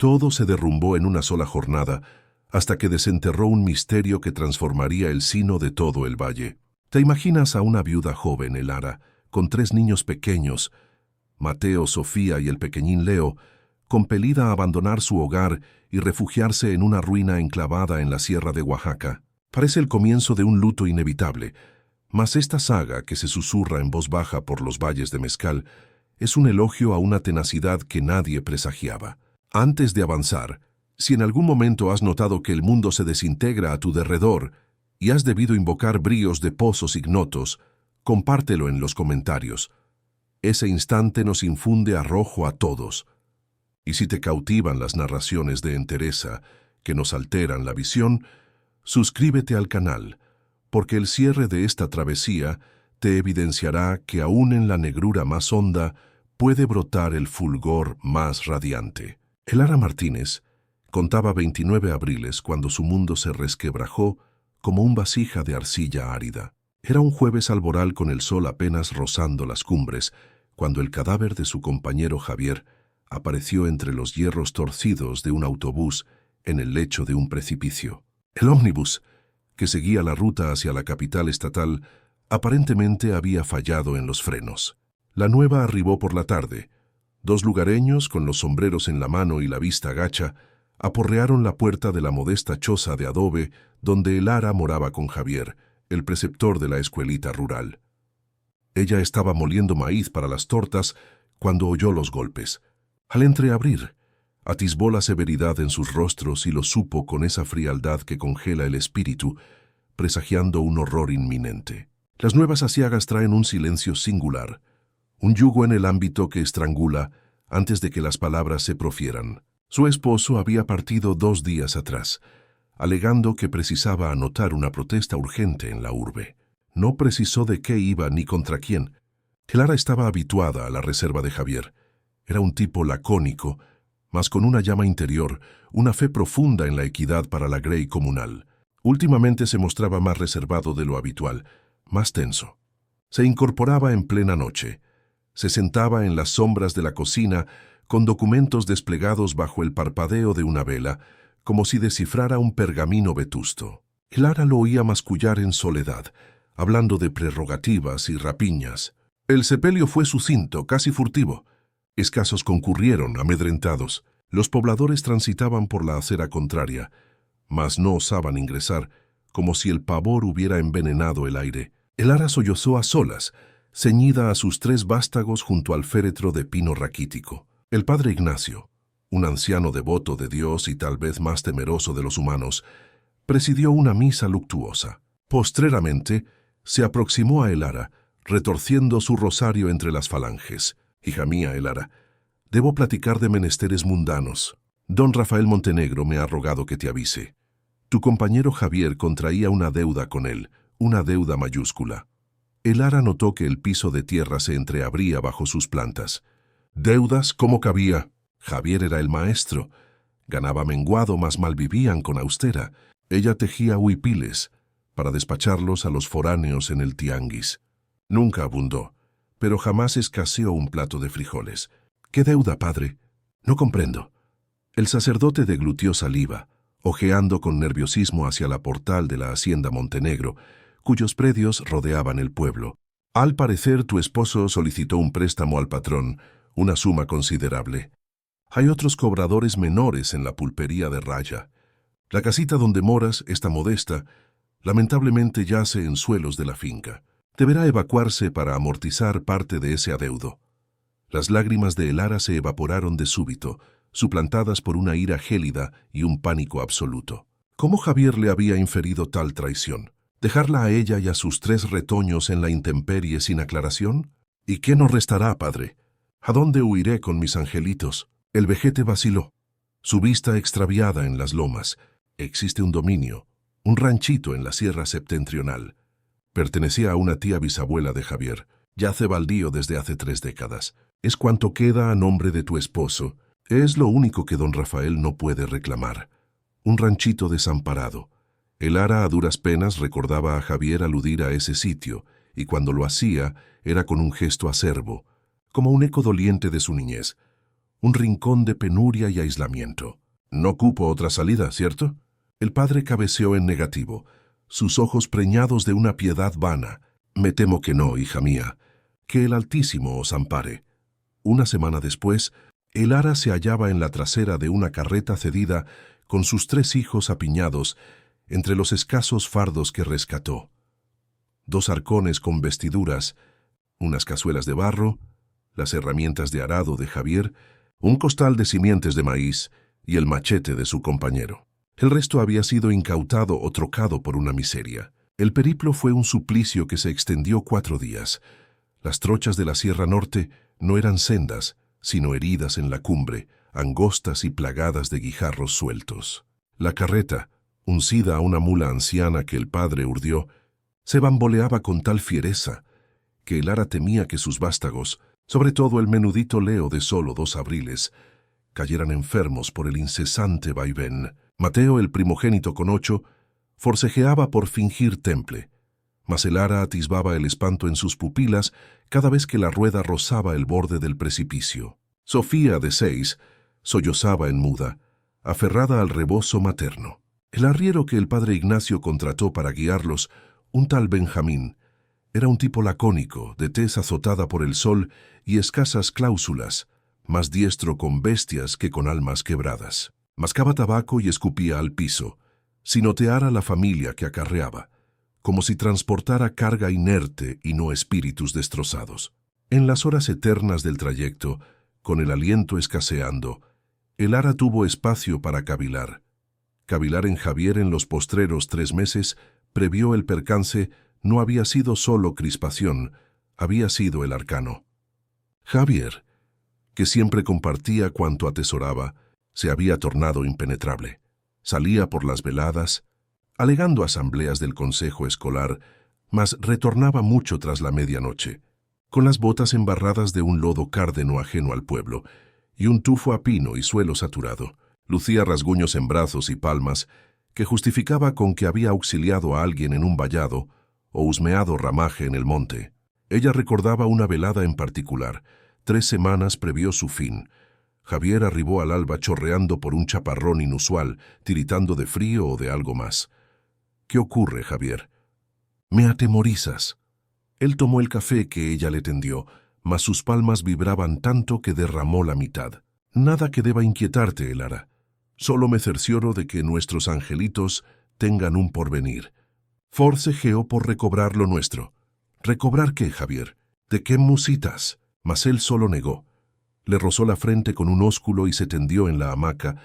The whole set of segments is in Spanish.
Todo se derrumbó en una sola jornada, hasta que desenterró un misterio que transformaría el sino de todo el valle. ¿Te imaginas a una viuda joven, Elara, con 3 niños pequeños, Mateo, Sofía y el pequeñín Leo, compelida a abandonar su hogar y refugiarse en una ruina enclavada en la sierra de Oaxaca? Parece el comienzo de un luto inevitable, mas esta saga que se susurra en voz baja por los valles de Mezcal es un elogio a una tenacidad que nadie presagiaba. Antes de avanzar, si en algún momento has notado que el mundo se desintegra a tu derredor y has debido invocar bríos de pozos ignotos, compártelo en los comentarios. Ese instante nos infunde arrojo a todos. Y si te cautivan las narraciones de entereza que nos alteran la visión, suscríbete al canal, porque el cierre de esta travesía te evidenciará que aún en la negrura más honda puede brotar el fulgor más radiante. Elara Martínez contaba 29 abriles cuando su mundo se resquebrajó como un vasija de arcilla árida. Era un jueves alboral con el sol apenas rozando las cumbres, cuando el cadáver de su compañero Javier apareció entre los hierros torcidos de un autobús en el lecho de un precipicio. El ómnibus, que seguía la ruta hacia la capital estatal, aparentemente había fallado en los frenos. La nueva arribó por la tarde. 2 lugareños, con los sombreros en la mano y la vista gacha, aporrearon la puerta de la modesta choza de adobe donde Elara moraba con Javier, el preceptor de la escuelita rural. Ella estaba moliendo maíz para las tortas cuando oyó los golpes. Al entreabrir, atisbó la severidad en sus rostros y lo supo con esa frialdad que congela el espíritu, presagiando un horror inminente. Las nuevas aciagas traen un silencio singular, un yugo en el ámbito que estrangula antes de que las palabras se profieran. Su esposo había partido 2 días atrás, alegando que precisaba anotar una protesta urgente en la urbe. No precisó de qué iba ni contra quién. Clara estaba habituada a la reserva de Javier. Era un tipo lacónico, mas con una llama interior, una fe profunda en la equidad para la grey comunal. Últimamente se mostraba más reservado de lo habitual, más tenso. Se incorporaba en plena noche. Se sentaba en las sombras de la cocina con documentos desplegados bajo el parpadeo de una vela, como si descifrara un pergamino vetusto. Clara lo oía mascullar en soledad, hablando de prerrogativas y rapiñas. El sepelio fue sucinto, casi furtivo. Escasos concurrieron, amedrentados. Los pobladores transitaban por la acera contraria, mas no osaban ingresar, como si el pavor hubiera envenenado el aire. Elara sollozó a solas, ceñida a sus 3 vástagos junto al féretro de pino raquítico. El padre Ignacio, un anciano devoto de Dios y tal vez más temeroso de los humanos, presidió una misa luctuosa. Postreramente, se aproximó a Elara, retorciendo su rosario entre las falanges. «Hija mía, Elara, debo platicar de menesteres mundanos. Don Rafael Montenegro me ha rogado que te avise. Tu compañero Javier contraía una deuda con él, una deuda mayúscula». Elara notó que el piso de tierra se entreabría bajo sus plantas. «¿Deudas? ¿Cómo cabía?» Javier era el maestro. Ganaba menguado, mas malvivían con austera. Ella tejía huipiles para despacharlos a los foráneos en el tianguis. Nunca abundó, pero jamás escaseó un plato de frijoles. «¿Qué deuda, padre? No comprendo». El sacerdote deglutió saliva, ojeando con nerviosismo hacia la portal de la hacienda Montenegro, cuyos predios rodeaban el pueblo. «Al parecer tu esposo solicitó un préstamo al patrón, una suma considerable. Hay otros cobradores menores en la pulpería de Raya. La casita donde moras, esta modesta, lamentablemente yace en suelos de la finca. Deberá evacuarse para amortizar parte de ese adeudo». Las lágrimas de Elara se evaporaron de súbito, suplantadas por una ira gélida y un pánico absoluto. ¿Cómo Javier le había inferido tal traición? ¿Dejarla a ella y a sus 3 retoños en la intemperie sin aclaración? ¿Y qué nos restará, padre? ¿A dónde huiré con mis angelitos? El vejete vaciló, su vista extraviada en las lomas. Existe un dominio, un ranchito en la sierra septentrional. Pertenecía a una tía bisabuela de Javier. Yace baldío desde hace 3 décadas. Es cuanto queda a nombre de tu esposo. Es lo único que don Rafael no puede reclamar. Un ranchito desamparado. Elara a duras penas recordaba a Javier aludir a ese sitio, y cuando lo hacía era con un gesto acerbo, como un eco doliente de su niñez. un rincón de penuria y aislamiento. No cupo otra salida, ¿cierto? El padre cabeceó en negativo, sus ojos preñados de una piedad vana. Me temo que no, hija mía. Que el Altísimo os ampare. Una semana después, el ara se hallaba en la trasera de una carreta cedida con sus 3 hijos apiñados entre los escasos fardos que rescató. 2 arcones con vestiduras, unas cazuelas de barro, las herramientas de arado de Javier, un costal de simientes de maíz y el machete de su compañero. El resto había sido incautado o trocado por una miseria. El periplo fue un suplicio que se extendió 4 días. Las trochas de la Sierra Norte no eran sendas, sino heridas en la cumbre, angostas y plagadas de guijarros sueltos. La carreta, uncida a una mula anciana que el padre urdió, se bamboleaba con tal fiereza que el ara temía que sus vástagos, sobre todo el menudito Leo de solo 2 abriles, cayeran enfermos por el incesante vaivén. Mateo, el primogénito con 8, forcejeaba por fingir temple, mas el ara atisbaba el espanto en sus pupilas cada vez que la rueda rozaba el borde del precipicio. Sofía, de 6, sollozaba en muda, aferrada al rebozo materno. El arriero que el padre Ignacio contrató para guiarlos, un tal Benjamín, era un tipo lacónico, de tez azotada por el sol y escasas cláusulas, más diestro con bestias que con almas quebradas. Mascaba tabaco y escupía al piso, sin otear a la familia que acarreaba, como si transportara carga inerte y no espíritus destrozados. En las horas eternas del trayecto, con el aliento escaseando, el ara tuvo espacio para cavilar. Cavilar en Javier en los postreros 3 meses previó el percance. No había sido solo crispación, había sido el arcano. Javier, que siempre compartía cuanto atesoraba, se había tornado impenetrable. Salía por las veladas, alegando asambleas del consejo escolar, mas retornaba mucho tras la medianoche, con las botas embarradas de un lodo cárdeno ajeno al pueblo, y un tufo a pino y suelo saturado. Lucía rasguños en brazos y palmas, que justificaba con que había auxiliado a alguien en un vallado o husmeado ramaje en el monte. Ella recordaba una velada en particular. 3 semanas previó su fin. Javier arribó al alba chorreando por un chaparrón inusual, tiritando de frío o de algo más. «¿Qué ocurre, Javier?» «Me atemorizas». Él tomó el café que ella le tendió, mas sus palmas vibraban tanto que derramó la mitad. «Nada que deba inquietarte, Elara. Solo me cercioro de que nuestros angelitos tengan un porvenir. Forcejeó por recobrar lo nuestro». «¿Recobrar qué, Javier? ¿De qué musitas?» Mas él solo negó. Le rozó la frente con un ósculo y se tendió en la hamaca,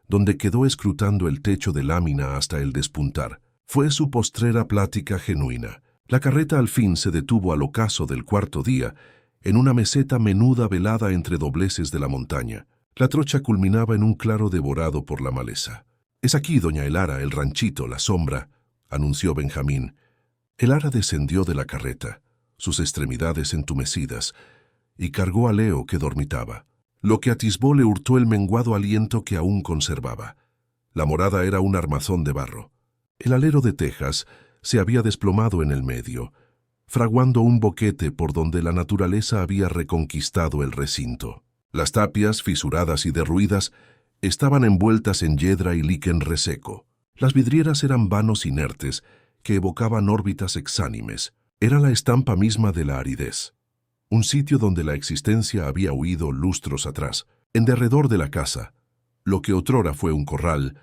donde quedó escrutando el techo de lámina hasta el despuntar. Fue su postrera plática genuina. La carreta al fin se detuvo al ocaso del 4.º día, en una meseta menuda velada entre dobleces de la montaña. La trocha culminaba en un claro devorado por la maleza. «Es aquí, doña Elara, el ranchito, la sombra», anunció Benjamín. Elara descendió de la carreta, sus extremidades entumecidas, y cargó a Leo, que dormitaba. Lo que atisbó le hurtó el menguado aliento que aún conservaba. La morada era un armazón de barro. El alero de tejas se había desplomado en el medio, fraguando un boquete por donde la naturaleza había reconquistado el recinto. Las tapias, fisuradas y derruidas, estaban envueltas en yedra y liquen reseco. Las vidrieras eran vanos inertes que evocaban órbitas exánimes. Era la estampa misma de la aridez. Un sitio donde la existencia había huido lustros atrás. En derredor de la casa, lo que otrora fue un corral,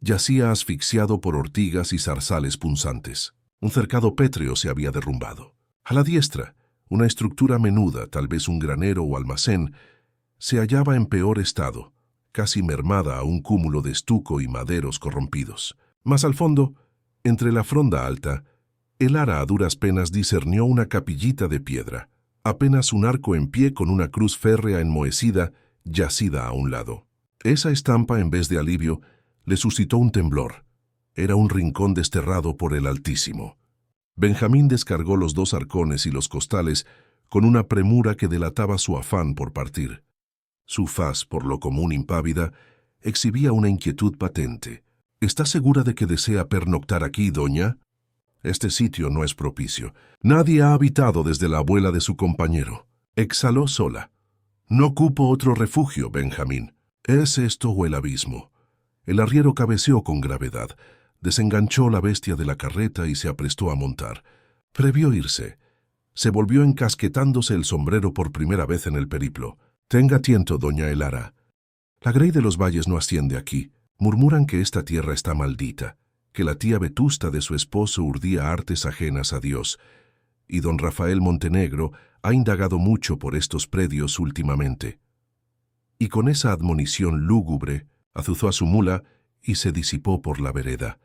yacía asfixiado por ortigas y zarzales punzantes. Un cercado pétreo se había derrumbado. A la diestra, una estructura menuda, tal vez un granero o almacén, se hallaba en peor estado, casi mermada a un cúmulo de estuco y maderos corrompidos. Más al fondo, entre la fronda alta, Elara a duras penas discernió una capillita de piedra, apenas un arco en pie con una cruz férrea enmohecida, yacida a un lado. Esa estampa, en vez de alivio, le suscitó un temblor. Era un rincón desterrado por el Altísimo. Benjamín descargó los 2 arcones y los costales con una premura que delataba su afán por partir. Su faz, por lo común impávida, exhibía una inquietud patente. «¿Está segura de que desea pernoctar aquí, doña?» «Este sitio no es propicio. Nadie ha habitado desde la abuela de su compañero». Exhaló sola. No cupo otro refugio, Benjamín. ¿Es esto o el abismo? El arriero cabeceó con gravedad, desenganchó la bestia de la carreta y se aprestó a montar. Previó irse. Se volvió encasquetándose el sombrero por primera vez en el periplo. «Tenga tiento, doña Elara. La Grey de los Valles no asciende aquí. Murmuran que esta tierra está maldita, que la tía vetusta de su esposo urdía artes ajenas a Dios, y don Rafael Montenegro ha indagado mucho por estos predios últimamente». Y con esa admonición lúgubre, azuzó a su mula y se disipó por la vereda,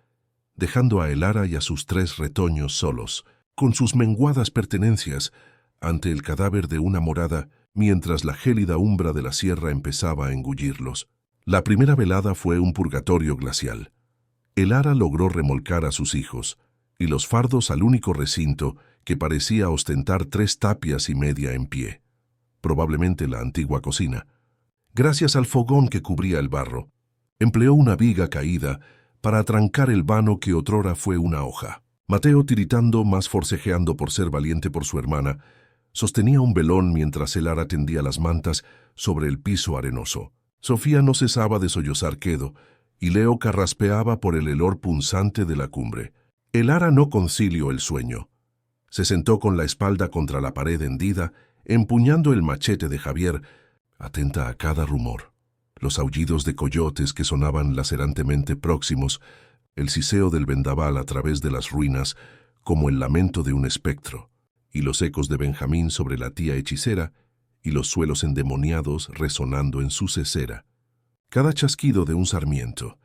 dejando a Elara y a sus 3 retoños solos, con sus menguadas pertenencias, ante el cadáver de una morada, mientras la gélida umbra de la sierra empezaba a engullirlos. La primera velada fue un purgatorio glacial. Elara logró remolcar a sus hijos, y los fardos al único recinto que parecía ostentar 3 tapias y media en pie, probablemente la antigua cocina. Gracias al fogón que cubría el barro, empleó una viga caída para atrancar el vano que otrora fue una hoja. Mateo, tiritando, más forcejeando por ser valiente por su hermana, sostenía un velón mientras Elara tendía las mantas sobre el piso arenoso. Sofía no cesaba de sollozar quedo, y Leo carraspeaba por el helor punzante de la cumbre. Elara no concilió el sueño. Se sentó con la espalda contra la pared hendida, empuñando el machete de Javier, atenta a cada rumor. Los aullidos de coyotes que sonaban lacerantemente próximos, el siseo del vendaval a través de las ruinas como el lamento de un espectro, y los ecos de Benjamín sobre la tía hechicera, y los suelos endemoniados resonando en su cesera. Cada chasquido de un sarmiento,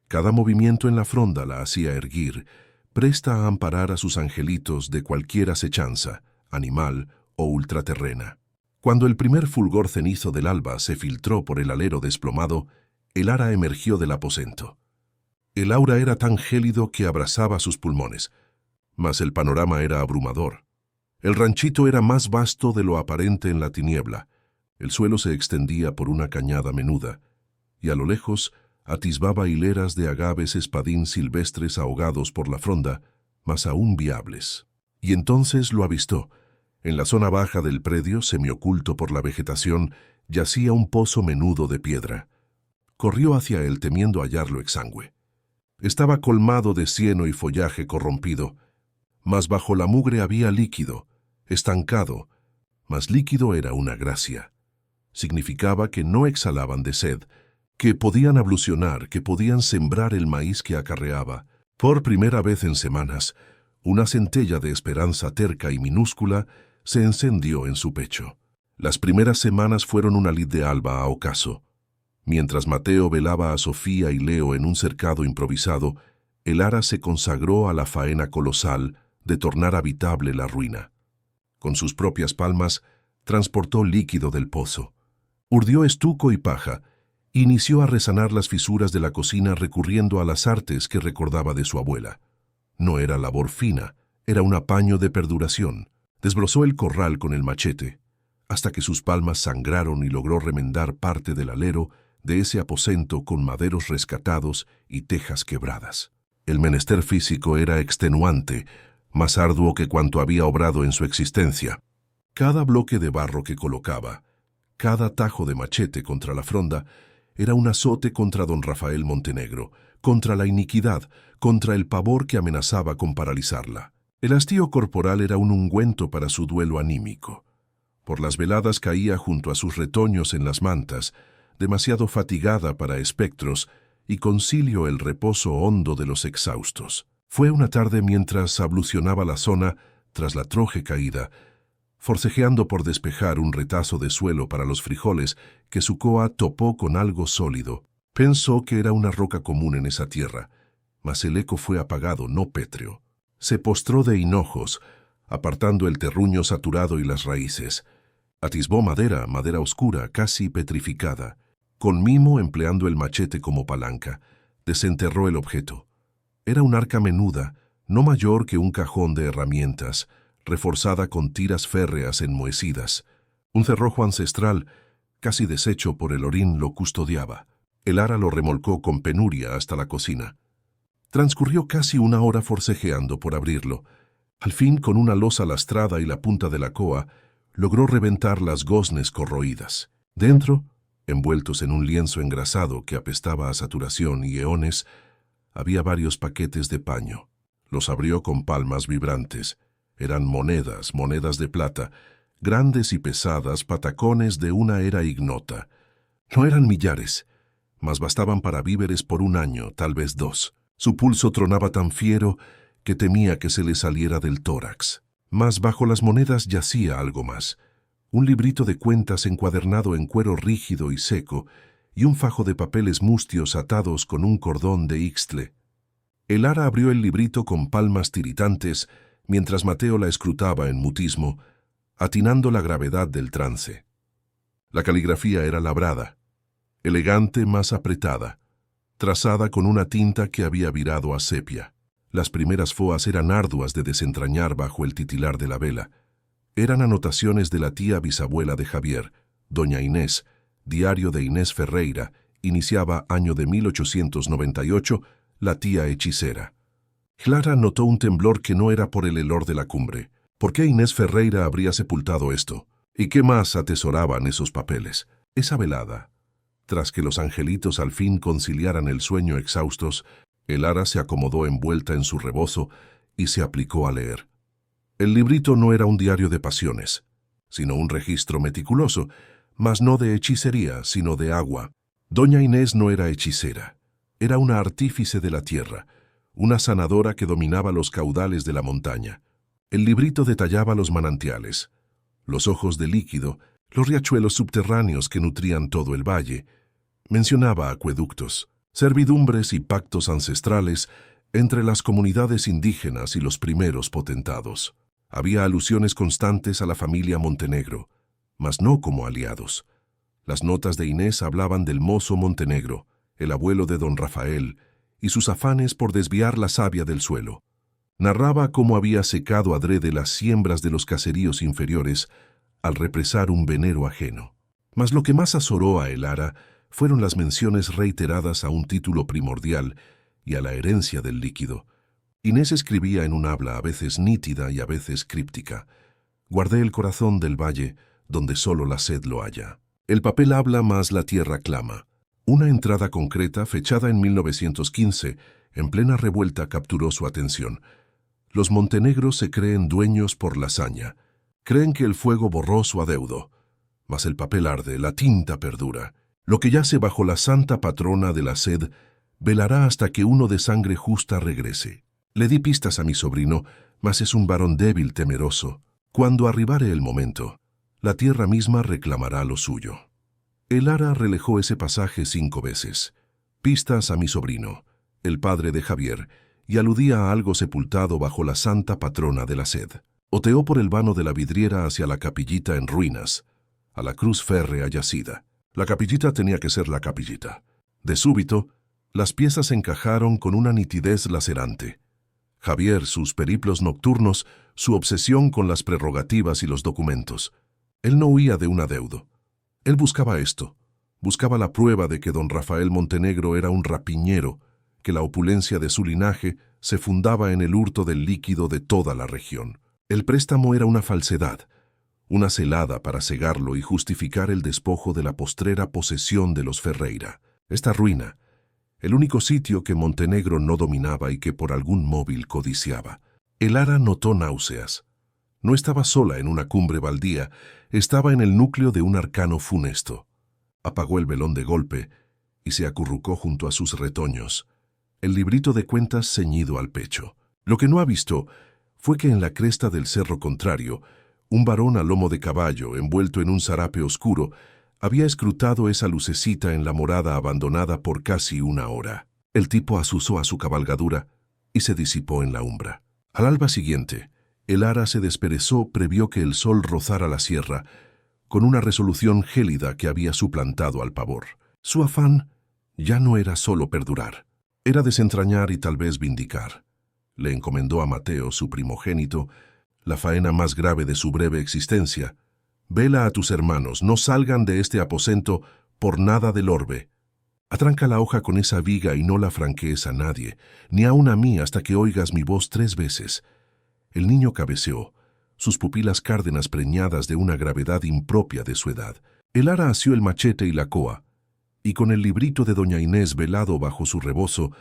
cada movimiento en la fronda la hacía erguir, presta a amparar a sus angelitos de cualquier acechanza, animal o ultraterrena. Cuando el primer fulgor cenizo del alba se filtró por el alero desplomado, Elara emergió del aposento. El aura era tan gélido que abrasaba sus pulmones, mas el panorama era abrumador. El ranchito era más vasto de lo aparente en la tiniebla. El suelo se extendía por una cañada menuda, y a lo lejos atisbaba hileras de agaves espadín silvestres ahogados por la fronda, mas aún viables. Y entonces lo avistó. En la zona baja del predio, semioculto por la vegetación, yacía un pozo menudo de piedra. Corrió hacia él temiendo hallarlo exangüe. Estaba colmado de cieno y follaje corrompido, mas bajo la mugre había líquido, estancado, mas líquido era una gracia. Significaba que no exhalaban de sed, que podían ablucionar, que podían sembrar el maíz que acarreaba. Por primera vez en semanas, una centella de esperanza terca y minúscula se encendió en su pecho. Las primeras semanas fueron una lid de alba a ocaso. Mientras Mateo velaba a Sofía y Leo en un cercado improvisado, Elara se consagró a la faena colosal de tornar habitable la ruina. Con sus propias palmas, transportó líquido del pozo. Urdió estuco y paja, e inició a resanar las fisuras de la cocina recurriendo a las artes que recordaba de su abuela. No era labor fina, era un apaño de perduración. Desbrozó el corral con el machete, hasta que sus palmas sangraron y logró remendar parte del alero de ese aposento con maderos rescatados y tejas quebradas. El menester físico era extenuante, más arduo que cuanto había obrado en su existencia. Cada bloque de barro que colocaba, cada tajo de machete contra la fronda, era un azote contra don Rafael Montenegro, contra la iniquidad, contra el pavor que amenazaba con paralizarla. El hastío corporal era un ungüento para su duelo anímico. Por las veladas caía junto a sus retoños en las mantas, demasiado fatigada para espectros, y concilio el reposo hondo de los exhaustos. Fue una tarde mientras ablucionaba la zona, tras la troje caída, forcejeando por despejar un retazo de suelo para los frijoles que su coa topó con algo sólido. Pensó que era una roca común en esa tierra, mas el eco fue apagado, no pétreo. Se postró de hinojos, apartando el terruño saturado y las raíces. Atisbó madera oscura, casi petrificada. Con mimo, empleando el machete como palanca, desenterró el objeto. Era un arca menuda, no mayor que un cajón de herramientas, reforzada con tiras férreas enmohecidas. Un cerrojo ancestral, casi deshecho por el orín, lo custodiaba. Elara lo remolcó con penuria hasta la cocina. Transcurrió casi una hora forcejeando por abrirlo. Al fin, con una losa lastrada y la punta de la coa, logró reventar las goznes corroídas. Dentro, envueltos en un lienzo engrasado que apestaba a saturación y eones, había varios paquetes de paño. Los abrió con palmas vibrantes. Eran monedas, monedas de plata, grandes y pesadas, patacones de una era ignota. No eran millares, mas bastaban para víveres por un año, tal vez 2. Su pulso tronaba tan fiero que temía que se le saliera del tórax. Mas bajo las monedas yacía algo más. Un librito de cuentas encuadernado en cuero rígido y seco, y un fajo de papeles mustios atados con un cordón de ixtle. El ara abrió el librito con palmas tiritantes, mientras Mateo la escrutaba en mutismo, atinando la gravedad del trance. La caligrafía era labrada, elegante mas apretada, trazada con una tinta que había virado a sepia. Las primeras foas eran arduas de desentrañar bajo el titilar de la vela. Eran anotaciones de la tía bisabuela de Javier, doña Inés, diario de Inés Ferreira, iniciaba año de 1898, la tía hechicera. Clara notó un temblor que no era por el helor de la cumbre. ¿Por qué Inés Ferreira habría sepultado esto? ¿Y qué más atesoraban esos papeles? Esa velada. Tras que los angelitos al fin conciliaran el sueño exhaustos, el ara se acomodó envuelta en su rebozo y se aplicó a leer. El librito no era un diario de pasiones, sino un registro meticuloso, mas no de hechicería, sino de agua. Doña Inés no era hechicera, era una artífice de la tierra, una sanadora que dominaba los caudales de la montaña. El librito detallaba los manantiales, los ojos de líquido, los riachuelos subterráneos que nutrían todo el valle. Mencionaba acueductos, servidumbres y pactos ancestrales entre las comunidades indígenas y los primeros potentados. Había alusiones constantes a la familia Montenegro, mas no como aliados. Las notas de Inés hablaban del mozo Montenegro, el abuelo de don Rafael, y sus afanes por desviar la savia del suelo. Narraba cómo había secado adrede las siembras de los caseríos inferiores al represar un venero ajeno. Mas lo que más azoró a el ara fueron las menciones reiteradas a un título primordial y a la herencia del líquido. Inés escribía en un habla a veces nítida y a veces críptica. Guardé el corazón del valle, donde solo la sed lo halla. El papel habla, mas la tierra clama. Una entrada concreta, fechada en 1915, en plena revuelta, capturó su atención. Los montenegros se creen dueños por la hazaña. Creen que el fuego borró su adeudo. Mas el papel arde, la tinta perdura. Lo que yace bajo la santa patrona de la sed velará hasta que uno de sangre justa regrese. Le di pistas a mi sobrino, mas es un varón débil, temeroso. Cuando arribare el momento, la tierra misma reclamará lo suyo. El ara relejó ese pasaje 5 veces. Pistas a mi sobrino, el padre de Javier, y aludía a algo sepultado bajo la santa patrona de la sed. Oteó por el vano de la vidriera hacia la capillita en ruinas, a la cruz férrea yacida. La capillita tenía que ser la capillita. De súbito, las piezas encajaron con una nitidez lacerante. Javier, sus periplos nocturnos, su obsesión con las prerrogativas y los documentos. Él no huía de un adeudo. Él buscaba esto. Buscaba la prueba de que don Rafael Montenegro era un rapiñero, que la opulencia de su linaje se fundaba en el hurto del líquido de toda la región. El préstamo era una falsedad, una celada para cegarlo y justificar el despojo de la postrera posesión de los Ferreira. Esta ruina, el único sitio que Montenegro no dominaba y que por algún móvil codiciaba. El ara notó náuseas. No estaba sola en una cumbre baldía, estaba en el núcleo de un arcano funesto. Apagó el velón de golpe y se acurrucó junto a sus retoños, el librito de cuentas ceñido al pecho. Lo que no avistó fue que en la cresta del cerro contrario, un varón a lomo de caballo, envuelto en un zarape oscuro, había escrutado esa lucecita en la morada abandonada por casi 1 hora. El tipo azuzó a su cabalgadura y se disipó en la umbra. Al alba siguiente, el ara se desperezó, previó que el sol rozara la sierra, con una resolución gélida que había suplantado al pavor. Su afán ya no era solo perdurar, era desentrañar y tal vez vindicar. Le encomendó a Mateo, su primogénito, la faena más grave de su breve existencia. Vela a tus hermanos, no salgan de este aposento por nada del orbe. Atranca la hoja con esa viga y no la franquees a nadie, ni aun a mí hasta que oigas mi voz 3 veces. El niño cabeceó, sus pupilas cárdenas preñadas de una gravedad impropia de su edad. El ara asió el machete y la coa, y con el librito de doña Inés velado bajo su rebozo,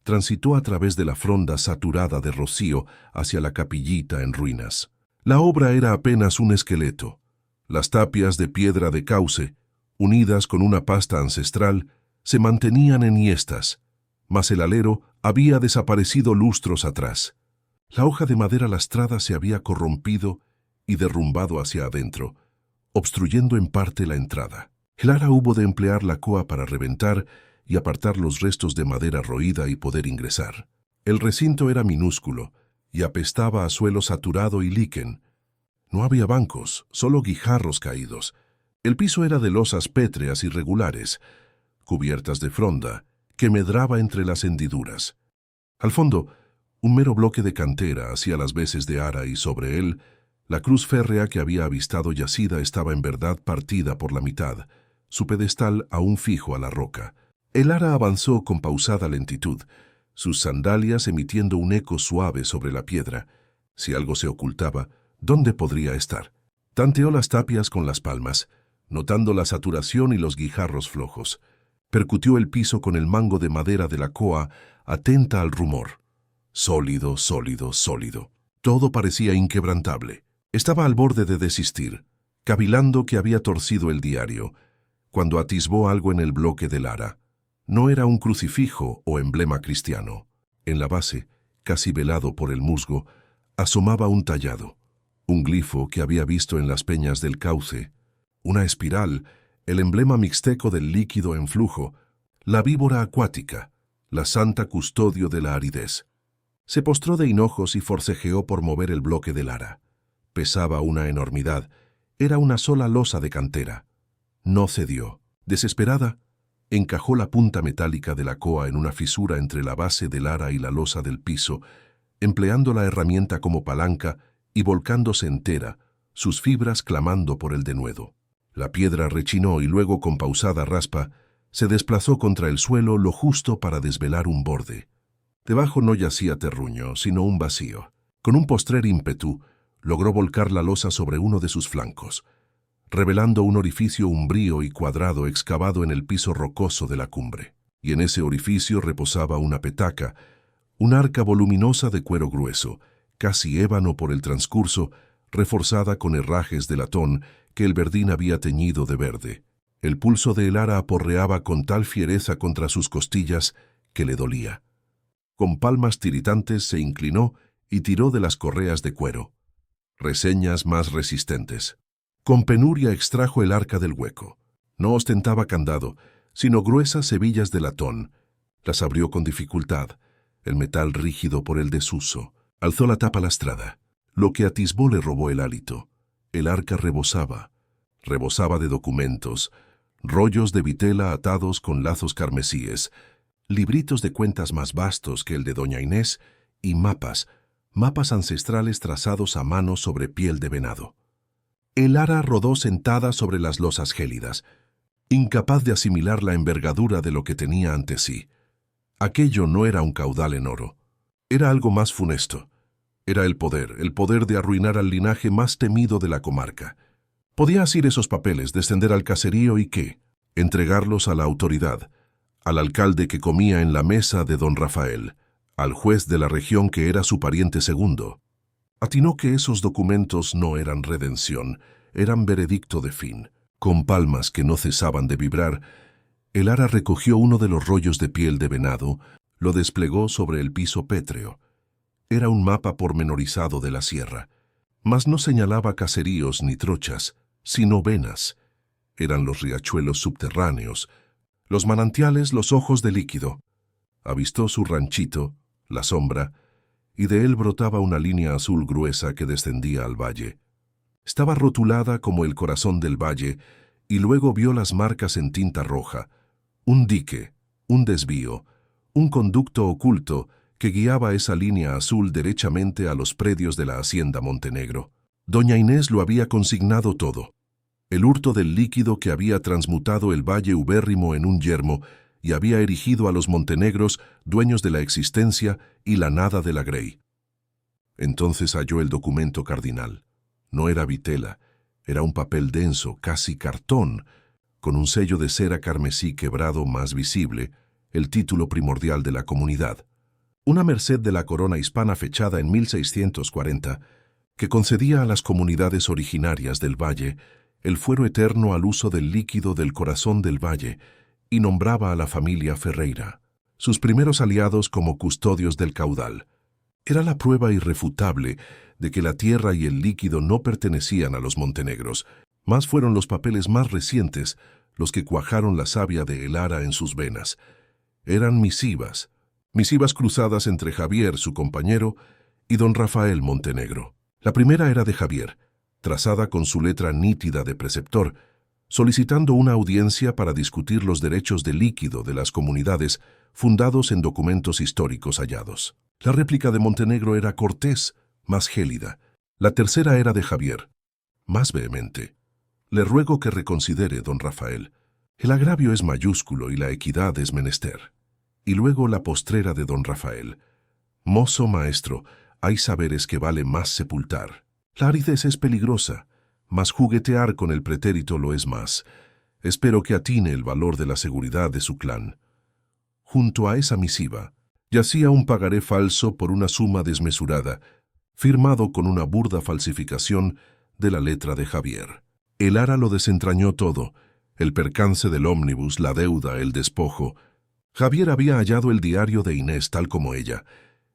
transitó a través de la fronda saturada de rocío hacia la capillita en ruinas. La obra era apenas un esqueleto. Las tapias de piedra de cauce, unidas con una pasta ancestral, se mantenían enhiestas, mas el alero había desaparecido lustros atrás. La hoja de madera lastrada se había corrompido y derrumbado hacia adentro, obstruyendo en parte la entrada. El ara hubo de emplear la coa para reventar y apartar los restos de madera roída y poder ingresar. El recinto era minúsculo y apestaba a suelo saturado y líquen. No había bancos, solo guijarros caídos. El piso era de losas pétreas irregulares, cubiertas de fronda, que medraba entre las hendiduras. Al fondo, un mero bloque de cantera hacía las veces de ara y sobre él, la cruz férrea que había avistado yacida estaba en verdad partida por la mitad, su pedestal aún fijo a la roca. El ara avanzó con pausada lentitud, sus sandalias emitiendo un eco suave sobre la piedra. Si algo se ocultaba, ¿dónde podría estar? Tanteó las tapias con las palmas, notando la saturación y los guijarros flojos. Percutió el piso con el mango de madera de la coa, atenta al rumor. Sólido, sólido, sólido. Todo parecía inquebrantable. Estaba al borde de desistir, cavilando que había torcido el diario, cuando atisbó algo en el bloque del ara. No era un crucifijo o emblema cristiano. En la base, casi velado por el musgo, asomaba un tallado, un glifo que había visto en las peñas del cauce, una espiral, el emblema mixteco del líquido en flujo, la víbora acuática, la santa custodio de la aridez. Se postró de hinojos y forcejeó por mover el bloque del ara. Pesaba una enormidad. Era una sola losa de cantera. No cedió. Desesperada, encajó la punta metálica de la coa en una fisura entre la base del ara y la losa del piso, empleando la herramienta como palanca y volcándose entera, sus fibras clamando por el denuedo. La piedra rechinó y luego, con pausada raspa, se desplazó contra el suelo lo justo para desvelar un borde. Debajo no yacía terruño, sino un vacío. Con un postrer ímpetu, logró volcar la losa sobre uno de sus flancos, revelando un orificio umbrío y cuadrado excavado en el piso rocoso de la cumbre. Y en ese orificio reposaba una petaca, un arca voluminosa de cuero grueso, casi ébano por el transcurso, reforzada con herrajes de latón que el verdín había teñido de verde. El pulso de el ara aporreaba con tal fiereza contra sus costillas que le dolía. Con palmas tiritantes se inclinó y tiró de las correas de cuero. Reseñas más resistentes. Con penuria extrajo el arca del hueco. No ostentaba candado, sino gruesas hebillas de latón. Las abrió con dificultad, el metal rígido por el desuso. Alzó la tapa lastrada. Lo que atisbó le robó el hálito. El arca rebosaba de documentos, rollos de vitela atados con lazos carmesíes, libritos de cuentas más vastos que el de doña Inés y mapas ancestrales trazados a mano sobre piel de venado. El ara rodó sentada sobre las losas gélidas, incapaz de asimilar la envergadura de lo que tenía ante sí. Aquello no era un caudal en oro. Era algo más funesto. Era el poder de arruinar al linaje más temido de la comarca. Podía asir esos papeles, descender al caserío y ¿qué? Entregarlos a la autoridad, al alcalde que comía en la mesa de don Rafael, al juez de la región que era su pariente segundo. Atinó que esos documentos no eran redención, eran veredicto de fin. Con palmas que no cesaban de vibrar, el ara recogió uno de los rollos de piel de venado, lo desplegó sobre el piso pétreo. Era un mapa pormenorizado de la sierra, mas no señalaba caseríos ni trochas, sino venas. Eran los riachuelos subterráneos, los manantiales, los ojos de líquido. Avistó su ranchito, la sombra, y de él brotaba una línea azul gruesa que descendía al valle. Estaba rotulada como el corazón del valle, y luego vio las marcas en tinta roja, un dique, un desvío, un conducto oculto que guiaba esa línea azul derechamente a los predios de la hacienda Montenegro. Doña Inés lo había consignado todo. El hurto del líquido que había transmutado el valle ubérrimo en un yermo y había erigido a los montenegros dueños de la existencia y la nada de la Grey. Entonces halló el documento cardinal. No era vitela, Era un papel denso, casi cartón, con un sello de cera carmesí quebrado más visible, el título primordial de la comunidad. Una merced de la corona hispana fechada en 1640, que concedía a las comunidades originarias del valle el fuero eterno al uso del líquido del corazón del valle y nombraba a la familia Ferreira, sus primeros aliados como custodios del caudal. Era la prueba irrefutable de que la tierra y el líquido no pertenecían a los montenegros, más fueron los papeles más recientes los que cuajaron la savia de Elara en sus venas. Eran misivas cruzadas entre Javier, su compañero, y don Rafael Montenegro. La primera era de Javier, trazada con su letra nítida de preceptor, solicitando una audiencia para discutir los derechos de líquido de las comunidades fundados en documentos históricos hallados. La réplica de Montenegro era cortés, más gélida. La tercera era de Javier, más vehemente. Le ruego que reconsidere, don Rafael. El agravio es mayúsculo y la equidad es menester. Y luego la postrera de don Rafael. Mozo maestro, hay saberes que vale más sepultar. La aridez es peligrosa, mas juguetear con el pretérito lo es más. Espero que atine el valor de la seguridad de su clan. Junto a esa misiva, yacía un pagaré falso por una suma desmesurada, firmado con una burda falsificación de la letra de Javier. Elara lo desentrañó todo, el percance del ómnibus, la deuda, el despojo. Javier había hallado el diario de Inés tal como ella,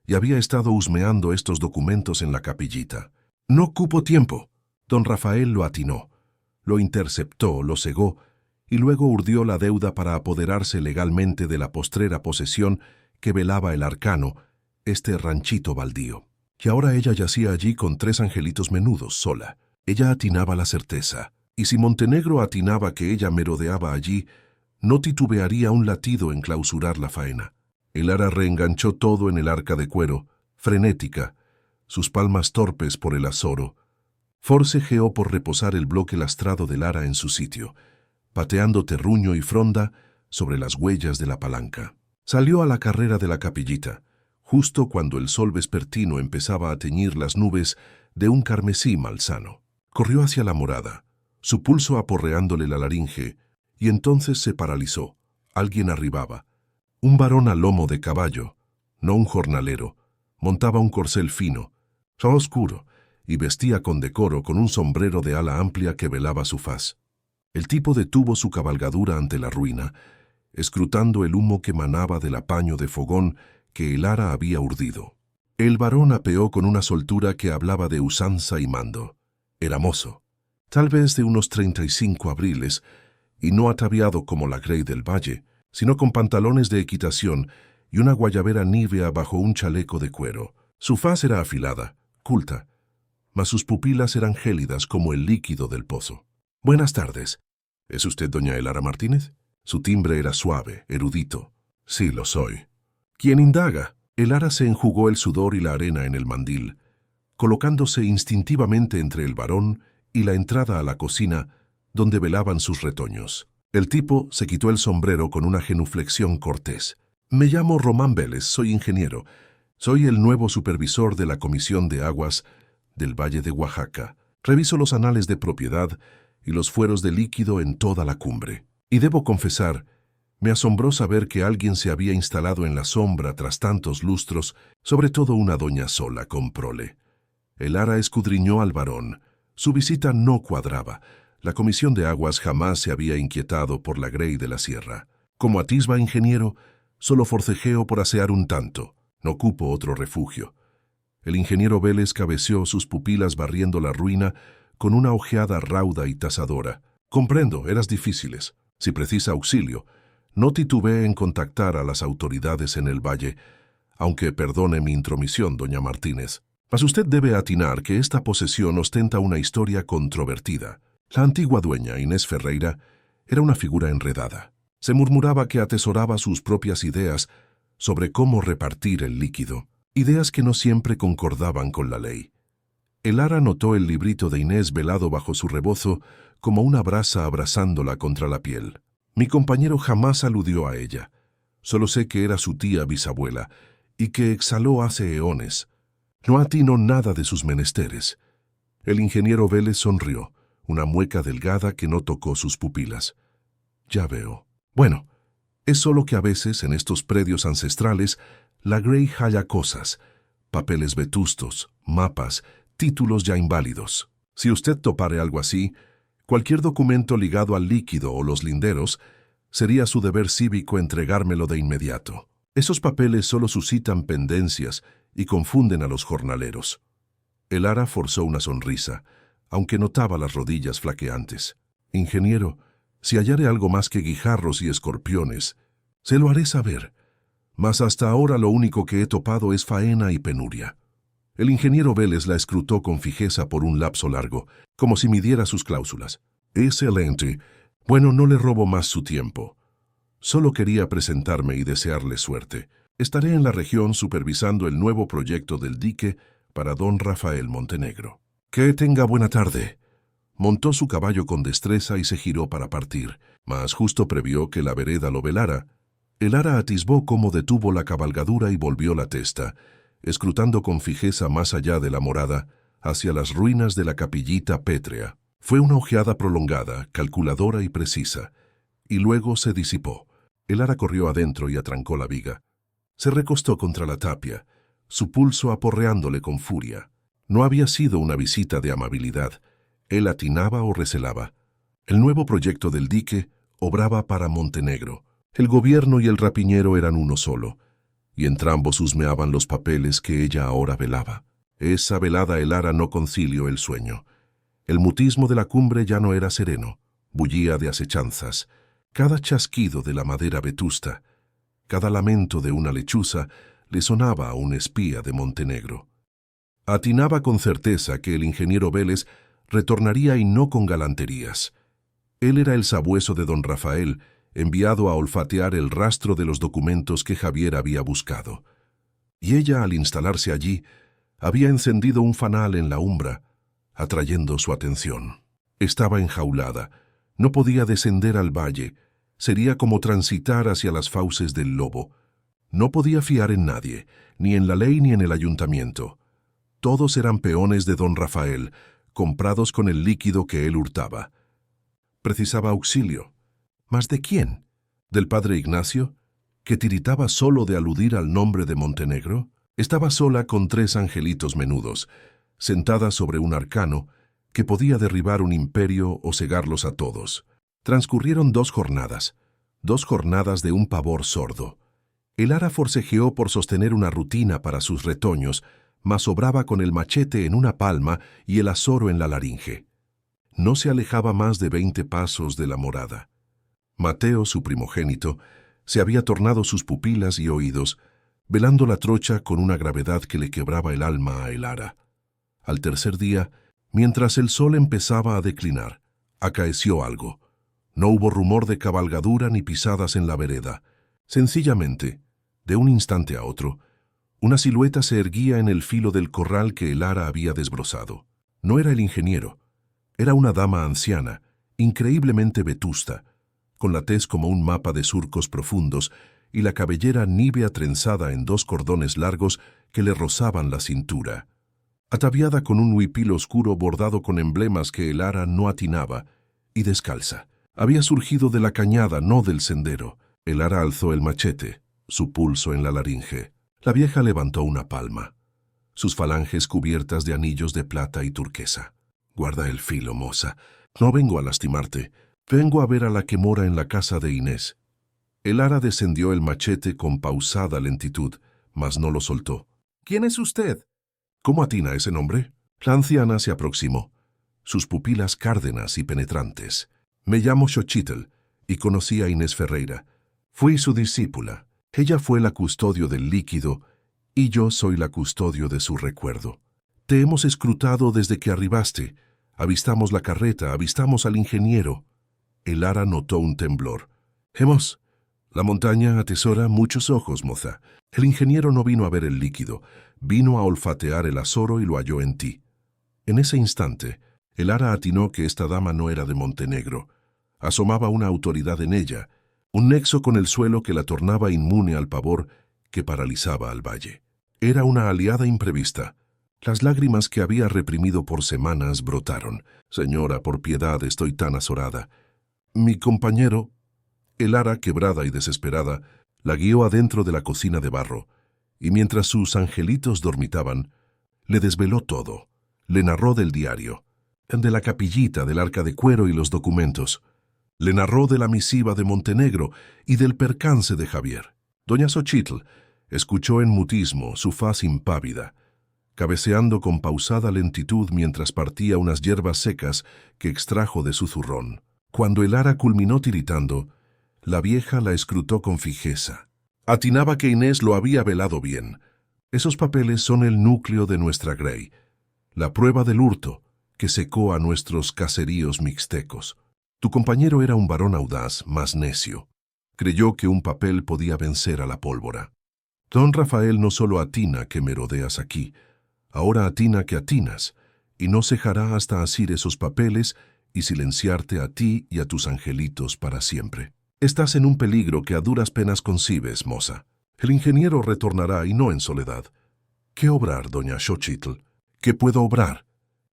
y había estado husmeando estos documentos en la capillita. No cupo tiempo. Don Rafael lo atinó, lo interceptó, lo cegó, y luego urdió la deuda para apoderarse legalmente de la postrera posesión que velaba el arcano, este ranchito baldío. Y ahora ella yacía allí con 3 angelitos menudos, sola. Ella atinaba la certeza, y si Montenegro atinaba que ella merodeaba allí, no titubearía un latido en clausurar la faena. Elara reenganchó todo en el arca de cuero, frenética, sus palmas torpes por el azoro. Forcejeó por reposar el bloque lastrado de Lara en su sitio, pateando terruño y fronda sobre las huellas de la palanca. Salió a la carrera de la capillita, justo cuando el sol vespertino empezaba a teñir las nubes de un carmesí malsano. Corrió hacia la morada, su pulso aporreándole la laringe, y entonces se paralizó. Alguien arribaba. Un varón a lomo de caballo, no un jornalero, montaba un corcel fino, oscuro, y vestía con decoro con un sombrero de ala amplia que velaba su faz. El tipo detuvo su cabalgadura ante la ruina, escrutando el humo que manaba del apaño de fogón que Elara había urdido. El varón apeó con una soltura que hablaba de usanza y mando. Era mozo, tal vez de unos 35 abriles, y no ataviado como la Grey del Valle, sino con pantalones de equitación y una guayabera nívea bajo un chaleco de cuero. Su faz era afilada, culta, mas sus pupilas eran gélidas como el líquido del pozo. «Buenas tardes. ¿Es usted doña Elara Martínez?» Su timbre era suave, erudito. «Sí, lo soy». «¿Quién indaga?» Elara se enjugó el sudor y la arena en el mandil, colocándose instintivamente entre el varón y la entrada a la cocina, donde velaban sus retoños. El tipo se quitó el sombrero con una genuflexión cortés. «Me llamo Román Vélez, soy ingeniero. Soy el nuevo supervisor de la Comisión de Aguas del Valle de Oaxaca. Reviso los anales de propiedad y los fueros de líquido en toda la cumbre. Y debo confesar, me asombró saber que alguien se había instalado en la sombra tras tantos lustros, sobre todo una doña sola con prole». Elara escudriñó al varón. Su visita no cuadraba. La Comisión de Aguas jamás se había inquietado por la Grey de la Sierra. Como atisba ingeniero, solo forcejeo por asear un tanto. No cupo otro refugio. El ingeniero Vélez cabeceó sus pupilas barriendo la ruina con una ojeada rauda y tasadora. «Comprendo, eras difíciles. Si precisa auxilio, no titubee en contactar a las autoridades en el valle, aunque perdone mi intromisión, doña Martínez. Mas usted debe atinar que esta posesión ostenta una historia controvertida. La antigua dueña, Inés Ferreira, era una figura enredada. Se murmuraba que atesoraba sus propias ideas sobre cómo repartir el líquido, ideas que no siempre concordaban con la ley. Elara notó el librito de Inés velado bajo su rebozo como una brasa abrazándola contra la piel. Mi compañero jamás aludió a ella. Solo sé que era su tía bisabuela y que exhaló hace eones. No atinó nada de sus menesteres. El ingeniero Vélez sonrió, una mueca delgada que no tocó sus pupilas. Ya veo. Bueno, es solo que a veces en estos predios ancestrales la Grey halla cosas, papeles vetustos, mapas, títulos ya inválidos. Si usted topare algo así, cualquier documento ligado al líquido o los linderos, sería su deber cívico entregármelo de inmediato. Esos papeles solo suscitan pendencias y confunden a los jornaleros. El ara forzó una sonrisa, aunque notaba las rodillas flaqueantes. Ingeniero, si hallare algo más que guijarros y escorpiones, se lo haré saber. Mas hasta ahora lo único que he topado es faena y penuria. El ingeniero Vélez la escrutó con fijeza por un lapso largo, como si midiera sus cláusulas. Excelente. Bueno, no le robo más su tiempo. Solo quería presentarme y desearle suerte. Estaré en la región supervisando el nuevo proyecto del dique para don Rafael Montenegro. Que tenga buena tarde. Montó su caballo con destreza y se giró para partir, mas justo previó que la vereda lo velara. El ara atisbó cómo detuvo la cabalgadura y volvió la testa, escrutando con fijeza más allá de la morada, hacia las ruinas de la capillita pétrea. Fue una ojeada prolongada, calculadora y precisa, y luego se disipó. El ara corrió adentro y atrancó la viga. Se recostó contra la tapia, su pulso aporreándole con furia. No había sido una visita de amabilidad. Él atinaba o recelaba. El nuevo proyecto del dique obraba para Montenegro. El gobierno y el rapiñero eran uno solo, y entrambos husmeaban los papeles que ella ahora velaba. Esa velada el ara no concilió el sueño. El mutismo de la cumbre ya no era sereno, bullía de acechanzas. Cada chasquido de la madera vetusta, cada lamento de una lechuza, le sonaba a un espía de Montenegro. Atinaba con certeza que el ingeniero Vélez retornaría y no con galanterías. Él era el sabueso de don Rafael, enviado a olfatear el rastro de los documentos que Javier había buscado. Y ella, al instalarse allí, había encendido un fanal en la umbra, atrayendo su atención. Estaba enjaulada, no podía descender al valle, sería como transitar hacia las fauces del lobo. No podía fiar en nadie, ni en la ley ni en el ayuntamiento. Todos eran peones de don Rafael, comprados con el líquido que él hurtaba. Precisaba auxilio. ¿Mas de quién? ¿Del padre Ignacio, que tiritaba solo de aludir al nombre de Montenegro? Estaba sola con 3 angelitos menudos, sentada sobre un arcano que podía derribar un imperio o cegarlos a todos. Transcurrieron 2 jornadas, 2 jornadas de un pavor sordo. El ara forcejeó por sostener una rutina para sus retoños, mas obraba con el machete en una palma y el azoro en la laringe. No se alejaba más de 20 pasos de la morada. Mateo, su primogénito, se había tornado sus pupilas y oídos, velando la trocha con una gravedad que le quebraba el alma a el ara. Al tercer día, mientras el sol empezaba a declinar, acaeció algo. No hubo rumor de cabalgadura ni pisadas en la vereda. Sencillamente, de un instante a otro, una silueta se erguía en el filo del corral que el ara había desbrozado. No era el ingeniero, era una dama anciana, increíblemente vetusta, con la tez como un mapa de surcos profundos y la cabellera nívea trenzada en 2 cordones largos que le rozaban la cintura. Ataviada con un huipil oscuro bordado con emblemas que el ara no atinaba, y descalza. Había surgido de la cañada, no del sendero. El ara alzó el machete, su pulso en la laringe. La vieja levantó una palma, sus falanges cubiertas de anillos de plata y turquesa. Guarda el filo, moza. No vengo a lastimarte. Vengo a ver a la que mora en la casa de Inés. El ara descendió el machete con pausada lentitud, mas no lo soltó. ¿Quién es usted? ¿Cómo atina ese nombre? La anciana se aproximó, sus pupilas cárdenas y penetrantes. Me llamo Xochitl y conocí a Inés Ferreira. Fui su discípula. Ella fue la custodio del líquido y yo soy la custodio de su recuerdo. Te hemos escrutado desde que arribaste. Avistamos la carreta, avistamos al ingeniero. El ara notó un temblor. Hemos. La montaña atesora muchos ojos, moza. El ingeniero no vino a ver el líquido, vino a olfatear el azoro y lo halló en ti. En ese instante, el ara atinó que esta dama no era de Montenegro. Asomaba una autoridad en ella, un nexo con el suelo que la tornaba inmune al pavor que paralizaba al valle. Era una aliada imprevista, Las lágrimas que había reprimido por semanas brotaron. «Señora, por piedad, estoy tan azorada». Mi compañero, Elara, quebrada y desesperada, la guió adentro de la cocina de barro, y mientras sus angelitos dormitaban, le desveló todo. Le narró del diario, de la capillita, del arca de cuero y los documentos. Le narró de la misiva de Montenegro y del percance de Javier. Doña Xochitl escuchó en mutismo, su faz impávida, cabeceando con pausada lentitud mientras partía unas hierbas secas que extrajo de su zurrón. Cuando Elara culminó tiritando, la vieja la escrutó con fijeza. Atinaba que Inés lo había velado bien. Esos papeles son el núcleo de nuestra Grey, la prueba del hurto que secó a nuestros caseríos mixtecos. Tu compañero era un varón audaz, más necio. Creyó que un papel podía vencer a la pólvora. Don Rafael no solo atina que merodeas aquí, ahora atina que atinas, y no cejará hasta asir esos papeles y silenciarte a ti y a tus angelitos para siempre. Estás en un peligro que a duras penas concibes, moza. El ingeniero retornará y no en soledad. ¿Qué obrar, doña Xochitl? ¿Qué puedo obrar?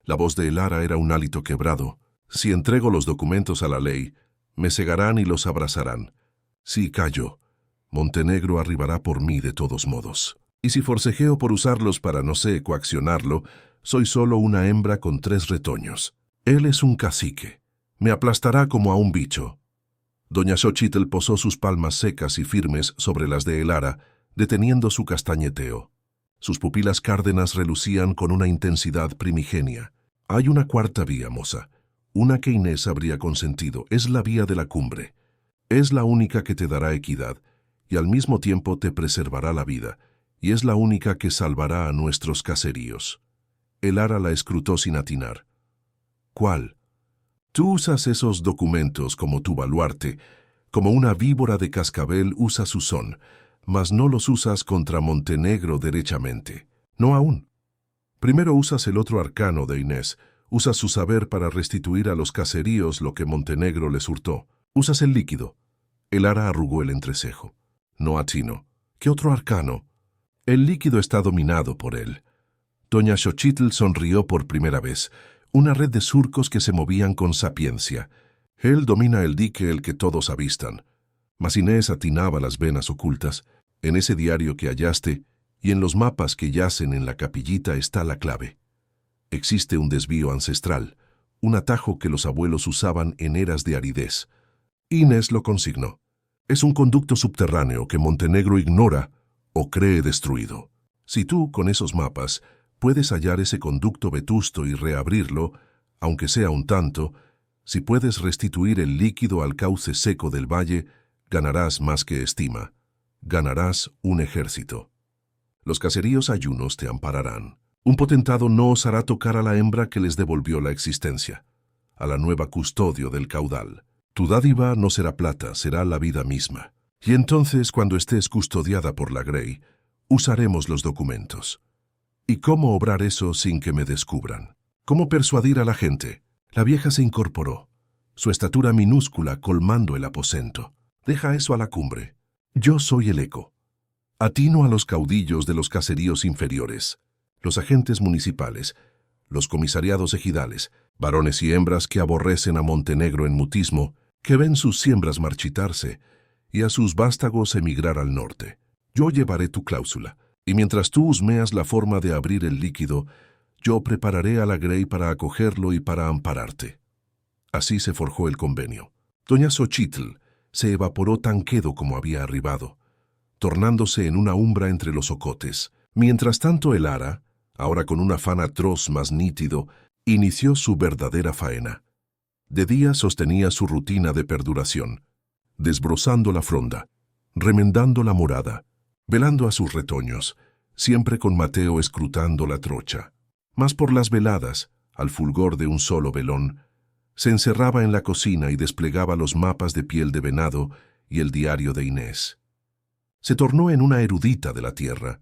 La voz de Elara era un hálito quebrado. Si entrego los documentos a la ley, me cegarán y los abrazarán. Si callo, Montenegro arribará por mí de todos modos. Y si forcejeo por usarlos para, no sé, coaccionarlo, soy solo una hembra con 3 retoños. Él es un cacique. Me aplastará como a un bicho. Doña Xochitl posó sus palmas secas y firmes sobre las de Elara, deteniendo su castañeteo. Sus pupilas cárdenas relucían con una intensidad primigenia. Hay una cuarta vía, moza. Una que Inés habría consentido. Es la vía de la cumbre. Es la única que te dará equidad, y al mismo tiempo te preservará la vida, y es la única que salvará a nuestros caseríos. Elara la escrutó sin atinar. ¿Cuál? Tú usas esos documentos como tu baluarte, como una víbora de cascabel usa su son, mas no los usas contra Montenegro derechamente. No aún. Primero usas el otro arcano de Inés, usas su saber para restituir a los caseríos lo que Montenegro les hurtó. Usas el líquido. Elara arrugó el entrecejo. No atino. ¿Qué otro arcano? El líquido está dominado por él. Doña Xochitl sonrió por primera vez. Una red de surcos que se movían con sapiencia. Él domina el dique el que todos avistan. Mas Inés atinaba las venas ocultas. En ese diario que hallaste y en los mapas que yacen en la capillita está la clave. Existe un desvío ancestral, un atajo que los abuelos usaban en eras de aridez. Inés lo consignó. Es un conducto subterráneo que Montenegro ignora o cree destruido. Si tú, con esos mapas, puedes hallar ese conducto vetusto y reabrirlo, aunque sea un tanto, si puedes restituir el líquido al cauce seco del valle, ganarás más que estima. Ganarás un ejército. Los caseríos ayunos te ampararán. Un potentado no osará tocar a la hembra que les devolvió la existencia, a la nueva custodio del caudal. Tu dádiva no será plata, será la vida misma. Y entonces, cuando estés custodiada por la Grey, usaremos los documentos. ¿Y cómo obrar eso sin que me descubran? ¿Cómo persuadir a la gente? La vieja se incorporó, su estatura minúscula colmando el aposento. Deja eso a la cumbre. Yo soy el eco. Atino a los caudillos de los caseríos inferiores, los agentes municipales, los comisariados ejidales, varones y hembras que aborrecen a Montenegro en mutismo, que ven sus siembras marchitarse y a sus vástagos emigrar al norte. Yo llevaré tu cláusula, y mientras tú husmeas la forma de abrir el líquido, yo prepararé a la Grey para acogerlo y para ampararte. Así se forjó el convenio. Doña Xochitl se evaporó tan quedo como había arribado, tornándose en una umbra entre los ocotes. Mientras tanto Elara, ahora con un afán atroz más nítido, inició su verdadera faena. De día sostenía su rutina de perduración, desbrozando la fronda, remendando la morada, velando a sus retoños, siempre con Mateo escrutando la trocha. Mas por las veladas, al fulgor de un solo velón, se encerraba en la cocina y desplegaba los mapas de piel de venado y el diario de Inés. Se tornó en una erudita de la tierra,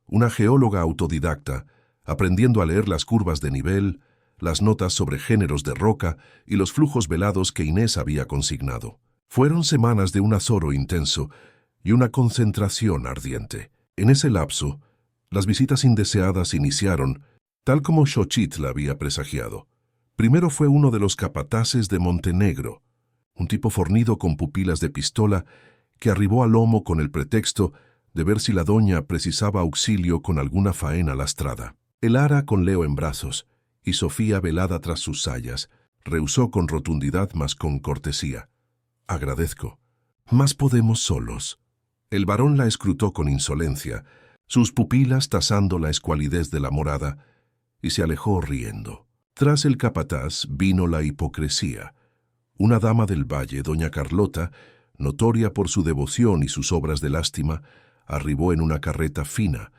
una geóloga autodidacta, aprendiendo a leer las curvas de nivel, las notas sobre géneros de roca y los flujos velados que Inés había consignado. Fueron semanas de un azoro intenso y una concentración ardiente. En ese lapso, las visitas indeseadas iniciaron tal como Xochitl había presagiado. Primero fue uno de los capataces de Montenegro, un tipo fornido con pupilas de pistola que arribó al lomo con el pretexto de ver si la doña precisaba auxilio con alguna faena lastrada. El Ara, con Leo en brazos, y Sofía velada tras sus sayas, rehusó con rotundidad mas con cortesía. «Agradezco. Mas podemos solos». El varón la escrutó con insolencia, sus pupilas tasando la escualidez de la morada, y se alejó riendo. Tras el capataz vino la hipocresía. Una dama del valle, doña Carlota, notoria por su devoción y sus obras de lástima, arribó en una carreta fina,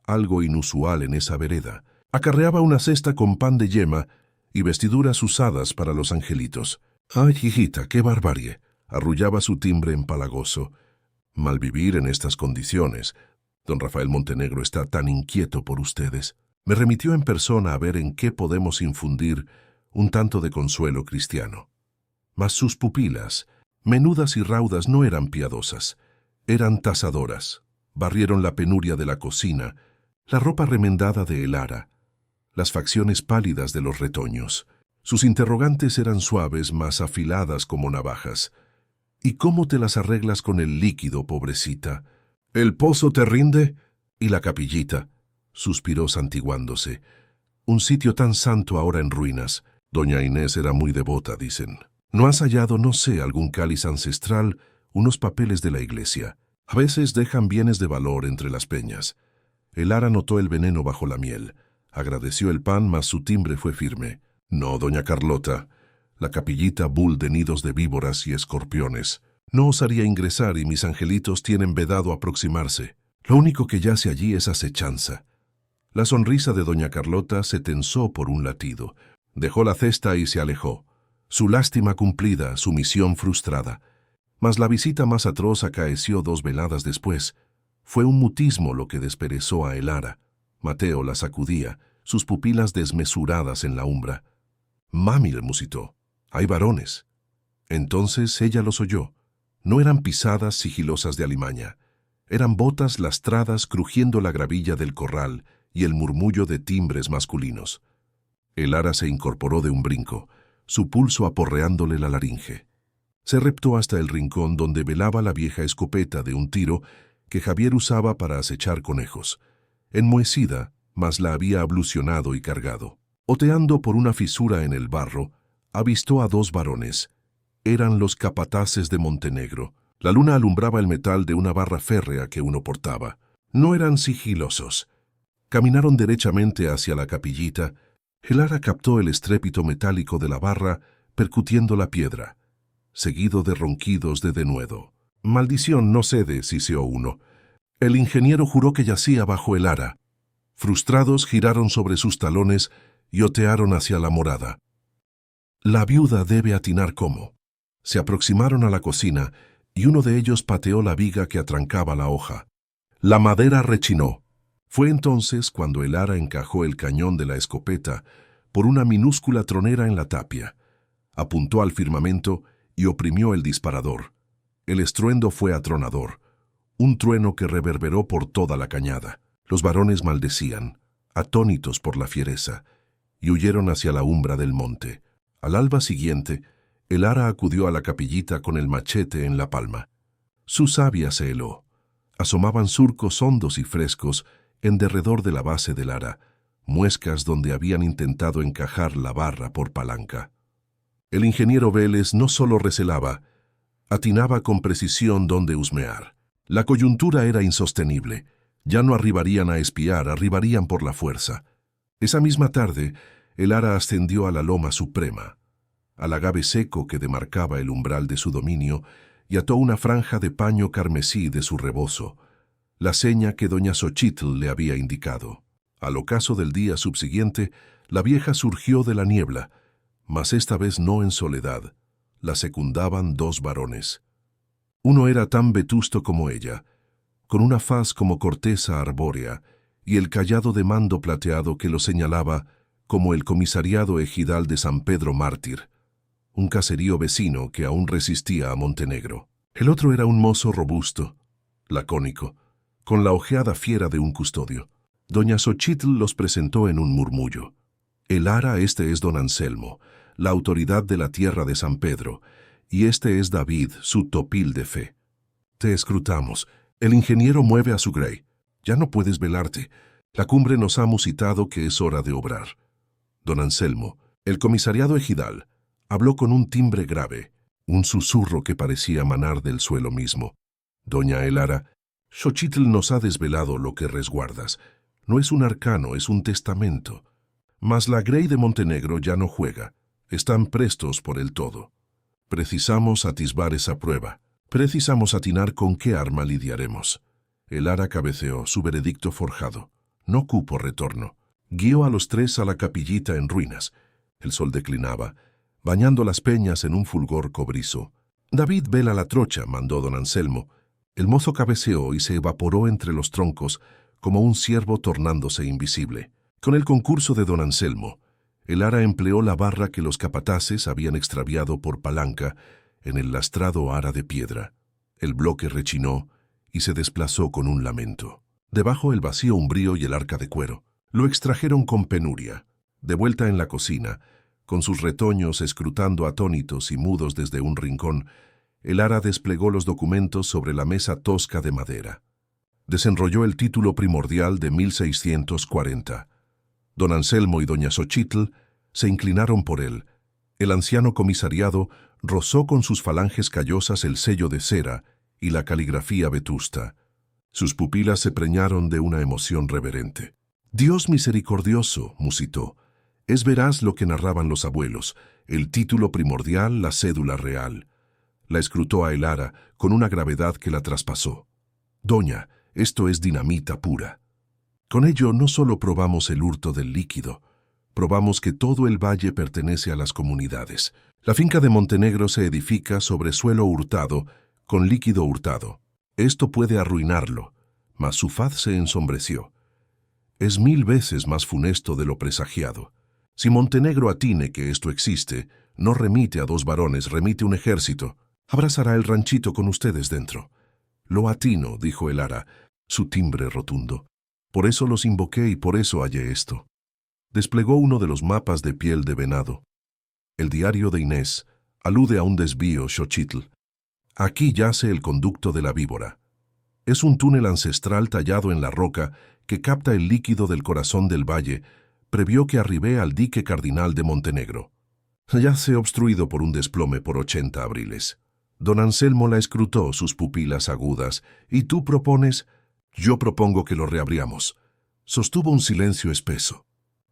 algo inusual en esa vereda. Acarreaba una cesta con pan de yema y vestiduras usadas para los angelitos. «Ay, hijita, qué barbarie», arrullaba su timbre empalagoso. «Malvivir en estas condiciones. Don Rafael Montenegro está tan inquieto por ustedes». Me remitió en persona a ver en qué podemos infundir un tanto de consuelo cristiano. Mas sus pupilas, menudas y raudas, no eran piadosas, eran tasadoras. Barrieron la penuria de la cocina, la ropa remendada de el Ara, las facciones pálidas de los retoños. Sus interrogantes eran suaves, mas afiladas como navajas. «¿Y cómo te las arreglas con el líquido, pobrecita? ¿El pozo te rinde? ¿Y la capillita?», suspiró santiguándose. «Un sitio tan santo ahora en ruinas. Doña Inés era muy devota, dicen. ¿No has hallado, no sé, algún cáliz ancestral, unos papeles de la iglesia? A veces dejan bienes de valor entre las peñas». El Ara notó el veneno bajo la miel. Agradeció el pan, mas su timbre fue firme. «No, doña Carlota, la capillita bull de nidos de víboras y escorpiones. No osaría ingresar y mis angelitos tienen vedado aproximarse. Lo único que yace allí es acechanza». La sonrisa de doña Carlota se tensó por un latido. Dejó la cesta y se alejó. Su lástima cumplida, su misión frustrada. Mas la visita más atroz acaeció 2 veladas después. Fue un mutismo lo que desperezó a el Ara. Mateo la sacudía, sus pupilas desmesuradas en la umbra. «Mami», le musitó, «hay varones». Entonces ella los oyó. No eran pisadas sigilosas de alimaña. Eran botas lastradas crujiendo la gravilla del corral y el murmullo de timbres masculinos. El Ara se incorporó de un brinco, su pulso aporreándole la laringe. Se reptó hasta el rincón donde velaba la vieja escopeta de un tiro que Javier usaba para acechar conejos. Enmohecida, mas la había ablucionado y cargado. Oteando por una fisura en el barro, avistó a 2 varones. Eran los capataces de Montenegro. La luna alumbraba el metal de una barra férrea que uno portaba. No eran sigilosos. Caminaron derechamente hacia la capillita. El Ara captó el estrépito metálico de la barra percutiendo la piedra, seguido de ronquidos de denuedo. «Maldición, no cede», siseó uno. El ingeniero juró que yacía bajo el Ara. Frustrados, giraron sobre sus talones y otearon hacia la morada. «La viuda debe atinar cómo». Se aproximaron a la cocina y uno de ellos pateó la viga que atrancaba la hoja. La madera rechinó. Fue entonces cuando el Ara encajó el cañón de la escopeta por una minúscula tronera en la tapia. Apuntó al firmamento y oprimió el disparador. El estruendo fue atronador, un trueno que reverberó por toda la cañada. Los varones maldecían, atónitos por la fiereza, y huyeron hacia la umbra del monte. Al alba siguiente, el Ara acudió a la capillita con el machete en la palma. Su savia se heló. Asomaban surcos hondos y frescos en derredor de la base del Ara, muescas donde habían intentado encajar la barra por palanca. El ingeniero Vélez no solo recelaba, atinaba con precisión dónde husmear. La coyuntura era insostenible. Ya no arribarían a espiar, arribarían por la fuerza. Esa misma tarde, el Ara ascendió a la loma suprema, al agave seco que demarcaba el umbral de su dominio, y ató una franja de paño carmesí de su rebozo, la seña que doña Xochitl le había indicado. Al ocaso del día subsiguiente, la vieja surgió de la niebla, mas esta vez no en soledad. La secundaban 2 varones. Uno era tan vetusto como ella, con una faz como corteza arbórea, y el cayado de mando plateado que lo señalaba como el comisariado ejidal de San Pedro Mártir, un caserío vecino que aún resistía a Montenegro. El otro era un mozo robusto, lacónico, con la ojeada fiera de un custodio. Doña Xochitl los presentó en un murmullo. El ara, este es don Anselmo, la autoridad de la tierra de San Pedro, y este es David, su topil de fe. Te escrutamos. El ingeniero mueve a su grey. Ya no puedes velarte. La cumbre nos ha musitado que es hora de obrar. Don Anselmo, el comisariado ejidal, habló con un timbre grave, un susurro que parecía manar del suelo mismo. Doña Elara, Xochitl nos ha desvelado lo que resguardas. No es un arcano, es un testamento. Mas la grey de Montenegro ya no juega. Están prestos por el todo. Precisamos atisbar esa prueba. Precisamos atinar con qué arma lidiaremos. El ara cabeceó, su veredicto forjado. No cupo retorno. Guió a los tres a la capillita en ruinas. El sol declinaba, bañando las peñas en un fulgor cobrizo. David vela la trocha, mandó don Anselmo. El mozo cabeceó y se evaporó entre los troncos, como un ciervo tornándose invisible. Con el concurso de don Anselmo, el ara empleó la barra que los capataces habían extraviado por palanca en el lastrado ara de piedra. El bloque rechinó y se desplazó con un lamento. Debajo el vacío umbrío y el arca de cuero. Lo extrajeron con penuria. De vuelta en la cocina, con sus retoños escrutando atónitos y mudos desde un rincón, el ara desplegó los documentos sobre la mesa tosca de madera. Desenrolló el título primordial de 1640. Don Anselmo y doña Xochitl se inclinaron por él. El anciano comisariado rozó con sus falanges callosas el sello de cera y la caligrafía vetusta. Sus pupilas se preñaron de una emoción reverente. «Dios misericordioso», musitó, «es veraz lo que narraban los abuelos, el título primordial, la cédula real». La escrutó a el ara con una gravedad que la traspasó. «Doña, esto es dinamita pura». Con ello no solo probamos el hurto del líquido, probamos que todo el valle pertenece a las comunidades. La finca de Montenegro se edifica sobre suelo hurtado, con líquido hurtado. Esto puede arruinarlo, mas su faz se ensombreció. Es 1000 veces más funesto de lo presagiado. Si Montenegro atine que esto existe, no remite a 2 varones, remite un ejército. Abrazará el ranchito con ustedes dentro. Lo atino, dijo el ara, su timbre rotundo. Por eso los invoqué y por eso hallé esto. Desplegó uno de los mapas de piel de venado. El diario de Inés alude a un desvío, Xochitl. Aquí yace el conducto de la víbora. Es un túnel ancestral tallado en la roca que capta el líquido del corazón del valle, previó que arribé al dique cardinal de Montenegro. Yace obstruido por un desplome por 80 abriles. Don Anselmo la escrutó, sus pupilas agudas. «¿Y tú propones?» «Yo propongo que lo reabriamos». Sostuvo un silencio espeso.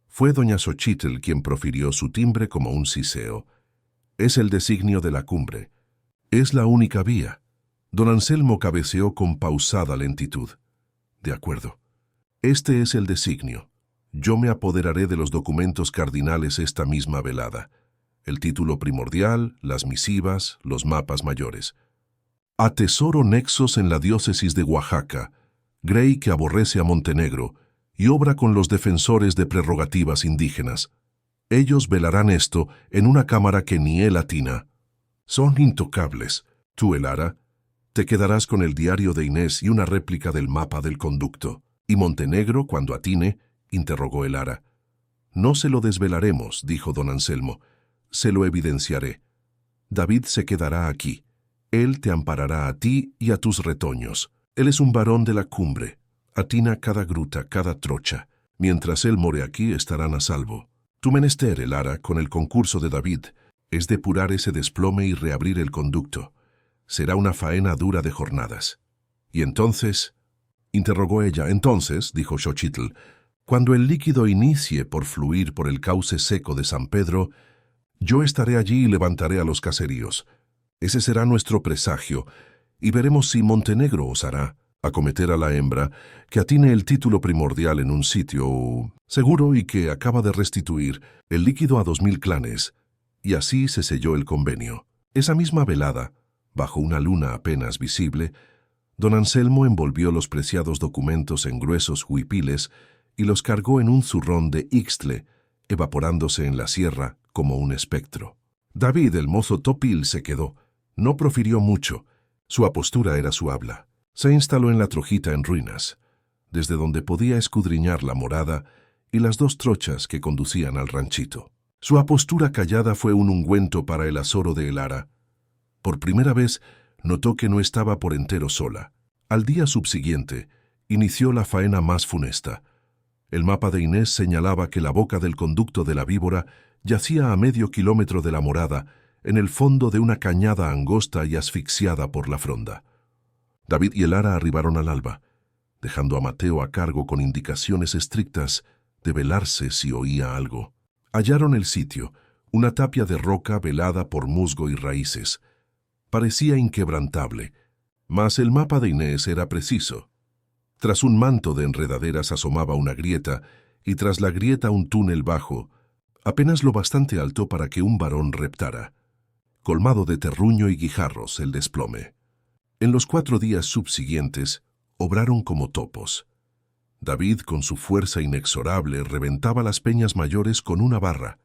Fue doña Xochitl quien profirió su timbre como un siseo. «Es el designio de la cumbre. Es la única vía». Don Anselmo cabeceó con pausada lentitud. «De acuerdo. Este es el designio. Yo me apoderaré de los documentos cardinales esta misma velada. El título primordial, las misivas, los mapas mayores. Atesoro nexos en la diócesis de Oaxaca, grey que aborrece a Montenegro, y obra con los defensores de prerrogativas indígenas. Ellos velarán esto en una cámara que ni él atina. Son intocables. Tú, el ara, te quedarás con el diario de Inés y una réplica del mapa del conducto. ¿Y Montenegro, cuando atine?», interrogó el ara. «No se lo desvelaremos», dijo don Anselmo. «Se lo evidenciaré. David se quedará aquí. Él te amparará a ti y a tus retoños. Él es un varón de la cumbre. Atina cada gruta, cada trocha. Mientras él more aquí, estarán a salvo. Tu menester, el ara, con el concurso de David, es depurar ese desplome y reabrir el conducto. Será una faena dura de jornadas». «¿Y entonces?», interrogó ella. «Entonces», dijo Xochitl, «cuando el líquido inicie por fluir por el cauce seco de San Pedro, yo estaré allí y levantaré a los caseríos. Ese será nuestro presagio, y veremos si Montenegro osará acometer a la hembra que atine el título primordial en un sitio seguro y que acaba de restituir el líquido a 2000 clanes». Y así se selló el convenio. Esa misma velada, bajo una luna apenas visible, don Anselmo envolvió los preciados documentos en gruesos huipiles y los cargó en un zurrón de ixtle, evaporándose en la sierra como un espectro. David, el mozo topil, se quedó. No profirió mucho. Su apostura era su habla. Se instaló en la trojita en ruinas. desde donde podía escudriñar la morada y las dos trochas que conducían al ranchito. Su apostura callada fue un ungüento para el azoro de Elara. Por primera vez notó que no estaba por entero sola. Al día subsiguiente, inició la faena más funesta. El mapa de Inés señalaba que la boca del conducto de la víbora yacía a medio kilómetro de la morada, en el fondo de una cañada angosta y asfixiada por la fronda. David y Elara arribaron al alba, dejando a Mateo a cargo con indicaciones estrictas de velarse si oía algo. Hallaron el sitio, una tapia de roca velada por musgo y raíces. Parecía inquebrantable, mas el mapa de Inés era preciso. Tras un manto de enredaderas asomaba una grieta, y tras la grieta un túnel bajo, apenas lo bastante alto para que un varón reptara. Colmado de terruño y guijarros el desplome. En los 4 días subsiguientes, obraron como topos. David, con su fuerza inexorable, reventaba las peñas mayores con una barra.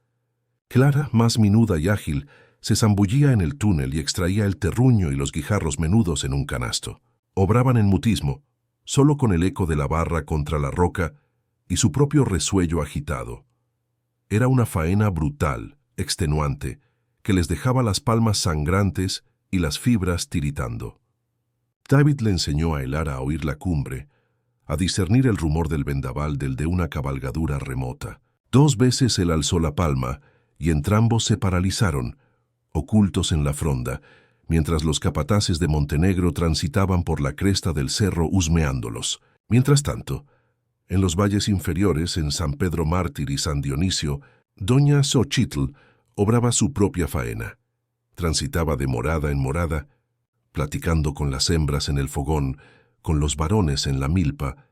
Clara, más minuda y ágil, se zambullía en el túnel y extraía el terruño y los guijarros menudos en un canasto. Obraban en mutismo, solo con el eco de la barra contra la roca y su propio resuello agitado. Era una faena brutal, extenuante, que les dejaba las palmas sangrantes y las fibras tiritando. David le enseñó a Elara a oír la cumbre, a discernir el rumor del vendaval del de una cabalgadura remota. 2 veces él alzó la palma, y entrambos se paralizaron, ocultos en la fronda, mientras los capataces de Montenegro transitaban por la cresta del cerro husmeándolos. Mientras tanto, en los valles inferiores, en San Pedro Mártir y San Dionisio, doña Xochitl obraba su propia faena. Transitaba de morada en morada, platicando con las hembras en el fogón, con los varones en la milpa.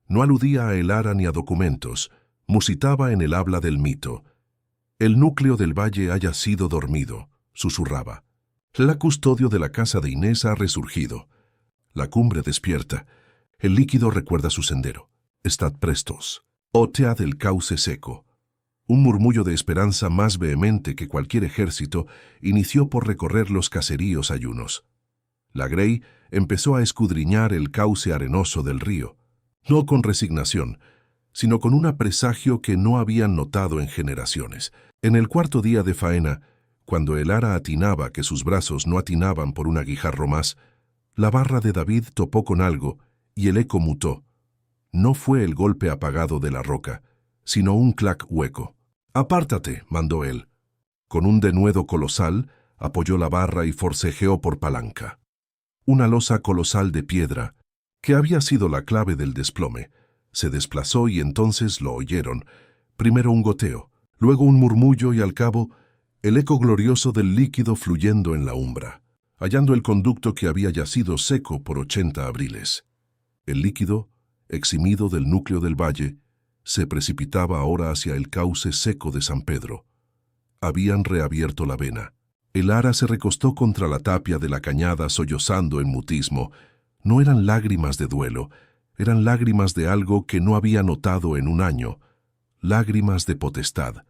No aludía a Elara ni a documentos, musitaba en el habla del mito. El núcleo del valle haya sido dormido, susurraba. La custodio de la casa de Inés ha resurgido. La cumbre despierta. El líquido recuerda su sendero. Estad prestos. Otea del cauce seco. Un murmullo de esperanza más vehemente que cualquier ejército inició por recorrer los caseríos ayunos. La Grey empezó a escudriñar el cauce arenoso del río, no con resignación, sino con un presagio que no habían notado en generaciones. En el 4.º día de faena, cuando Elara atinaba que sus brazos no atinaban por un aguijarro más, la barra de David topó con algo y el eco mutó. No fue el golpe apagado de la roca, sino un clac hueco. «Apártate», mandó él. Con un denuedo colosal, apoyó la barra y forcejeó por palanca. Una losa colosal de piedra, que había sido la clave del desplome, se desplazó y entonces lo oyeron, primero un goteo, luego un murmullo y al cabo el eco glorioso del líquido fluyendo en la umbra, hallando el conducto que había yacido seco por 80 abriles. El líquido, eximido del núcleo del valle, se precipitaba ahora hacia el cauce seco de San Pedro. Habían reabierto la vena. Elara se recostó contra la tapia de la cañada sollozando en mutismo. No eran lágrimas de duelo, eran lágrimas de algo que no había notado en un año, lágrimas de potestad.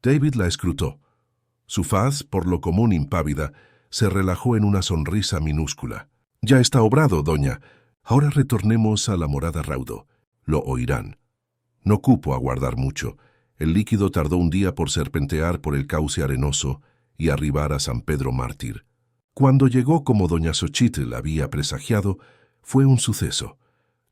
David la escrutó. Su faz, por lo común impávida, se relajó en una sonrisa minúscula. «Ya está obrado, doña. Ahora retornemos a la morada Raudo. Lo oirán. No cupo aguardar mucho. El líquido tardó un día por serpentear por el cauce arenoso y arribar a San Pedro Mártir. Cuando llegó como doña Xochitl había presagiado, fue un suceso.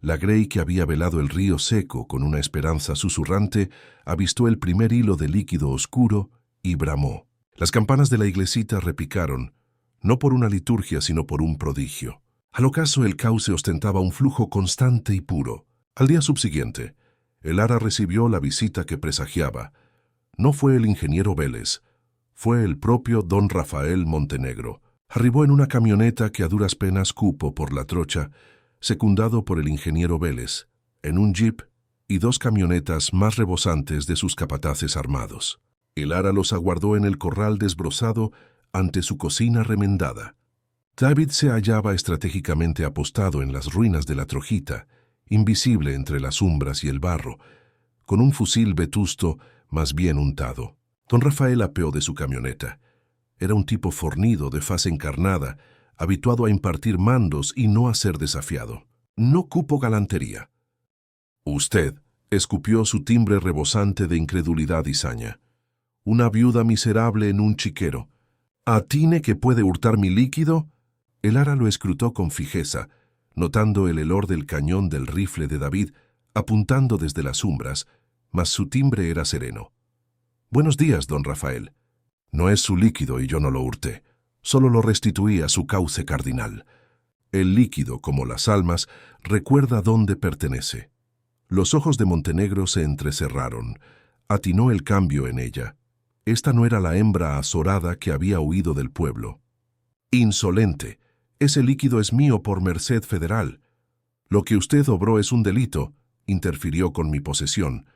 La Grey, que había velado el río seco con una esperanza susurrante, avistó el primer hilo de líquido oscuro y bramó. Las campanas de la iglesita repicaron, no por una liturgia sino por un prodigio. Al ocaso el cauce ostentaba un flujo constante y puro. Al día subsiguiente, Elara recibió la visita que presagiaba. No fue el ingeniero Vélez, fue el propio don Rafael Montenegro. Arribó en una camioneta que a duras penas cupo por la trocha, secundado por el ingeniero Vélez, en un jeep y 2 camionetas más rebosantes de sus capataces armados. Elara los aguardó en el corral desbrozado ante su cocina remendada. David se hallaba estratégicamente apostado en las ruinas de la Trojita, invisible entre las umbras y el barro, con un fusil vetusto más bien untado. Don Rafael apeó de su camioneta. Era un tipo fornido, de faz encarnada, habituado a impartir mandos y no a ser desafiado. No cupo galantería. Usted, escupió su timbre rebosante de incredulidad y saña. Una viuda miserable en un chiquero. ¿Atine que puede hurtar mi líquido? El ara lo escrutó con fijeza, notando el helor del cañón del rifle de David, apuntando desde las umbras, mas su timbre era sereno. Buenos días, don Rafael. No es su líquido y yo no lo hurté. Solo lo restituí a su cauce cardinal. El líquido, como las almas, recuerda dónde pertenece. Los ojos de Montenegro se entrecerraron. Atinó el cambio en ella. Esta no era la hembra azorada que había huido del pueblo. Insolente, ese líquido es mío por merced federal. Lo que usted obró es un delito, interfirió con mi posesión,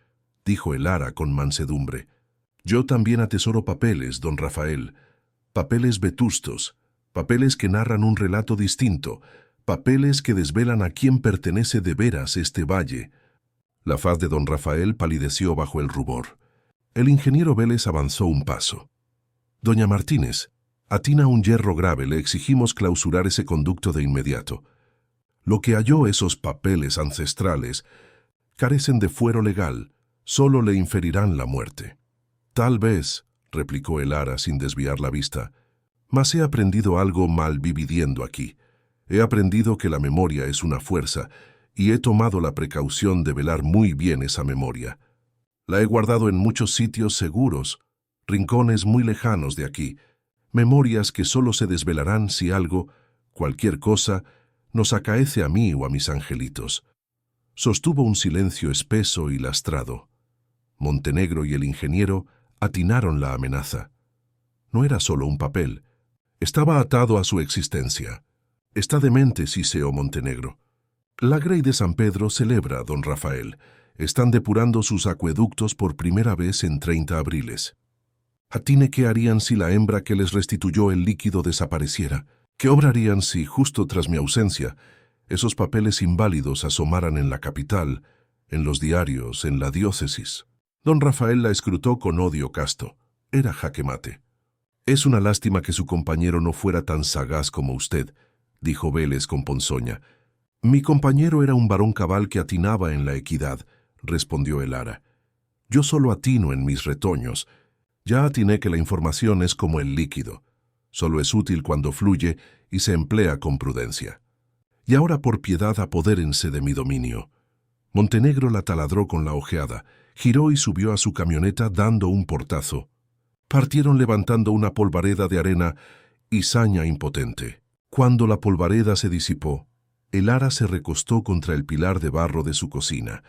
dijo el ara con mansedumbre. Yo también atesoro papeles, don Rafael, papeles vetustos, papeles que narran un relato distinto, papeles que desvelan a quién pertenece de veras este valle. La faz de don Rafael palideció bajo el rubor. El ingeniero Vélez avanzó un paso. Doña Martínez, atina un yerro grave, le exigimos clausurar ese conducto de inmediato. Lo que halló esos papeles ancestrales carecen de fuero legal, solo le inferirán la muerte. Tal vez, replicó el ara sin desviar la vista, mas he aprendido algo malviviendo aquí. He aprendido que la memoria es una fuerza, y he tomado la precaución de velar muy bien esa memoria. La he guardado en muchos sitios seguros, rincones muy lejanos de aquí, memorias que solo se desvelarán si algo, cualquier cosa, nos acaece a mí o a mis angelitos. Sostuvo un silencio espeso y lastrado. Montenegro y el ingeniero atinaron la amenaza. No era solo un papel, estaba atado a su existencia. Está demente, siseó Montenegro. La Grey de San Pedro celebra, don Rafael. Están depurando sus acueductos por primera vez en 30 abriles. Atine qué harían si la hembra que les restituyó el líquido desapareciera. ¿Qué obrarían si, justo tras mi ausencia, esos papeles inválidos asomaran en la capital, en los diarios, en la diócesis? Don Rafael la escrutó con odio casto. Era jaque mate. Es una lástima que su compañero no fuera tan sagaz como usted, dijo Vélez con ponzoña. Mi compañero era un varón cabal que atinaba en la equidad, respondió el ara. Yo solo atino en mis retoños. Ya atiné que la información es como el líquido. Solo es útil cuando fluye y se emplea con prudencia. Y ahora por piedad apodérense de mi dominio. Montenegro la taladró con la ojeada, giró y subió a su camioneta dando un portazo. Partieron levantando una polvareda de arena y saña impotente. Cuando la polvareda se disipó, el ara se recostó contra el pilar de barro de su cocina,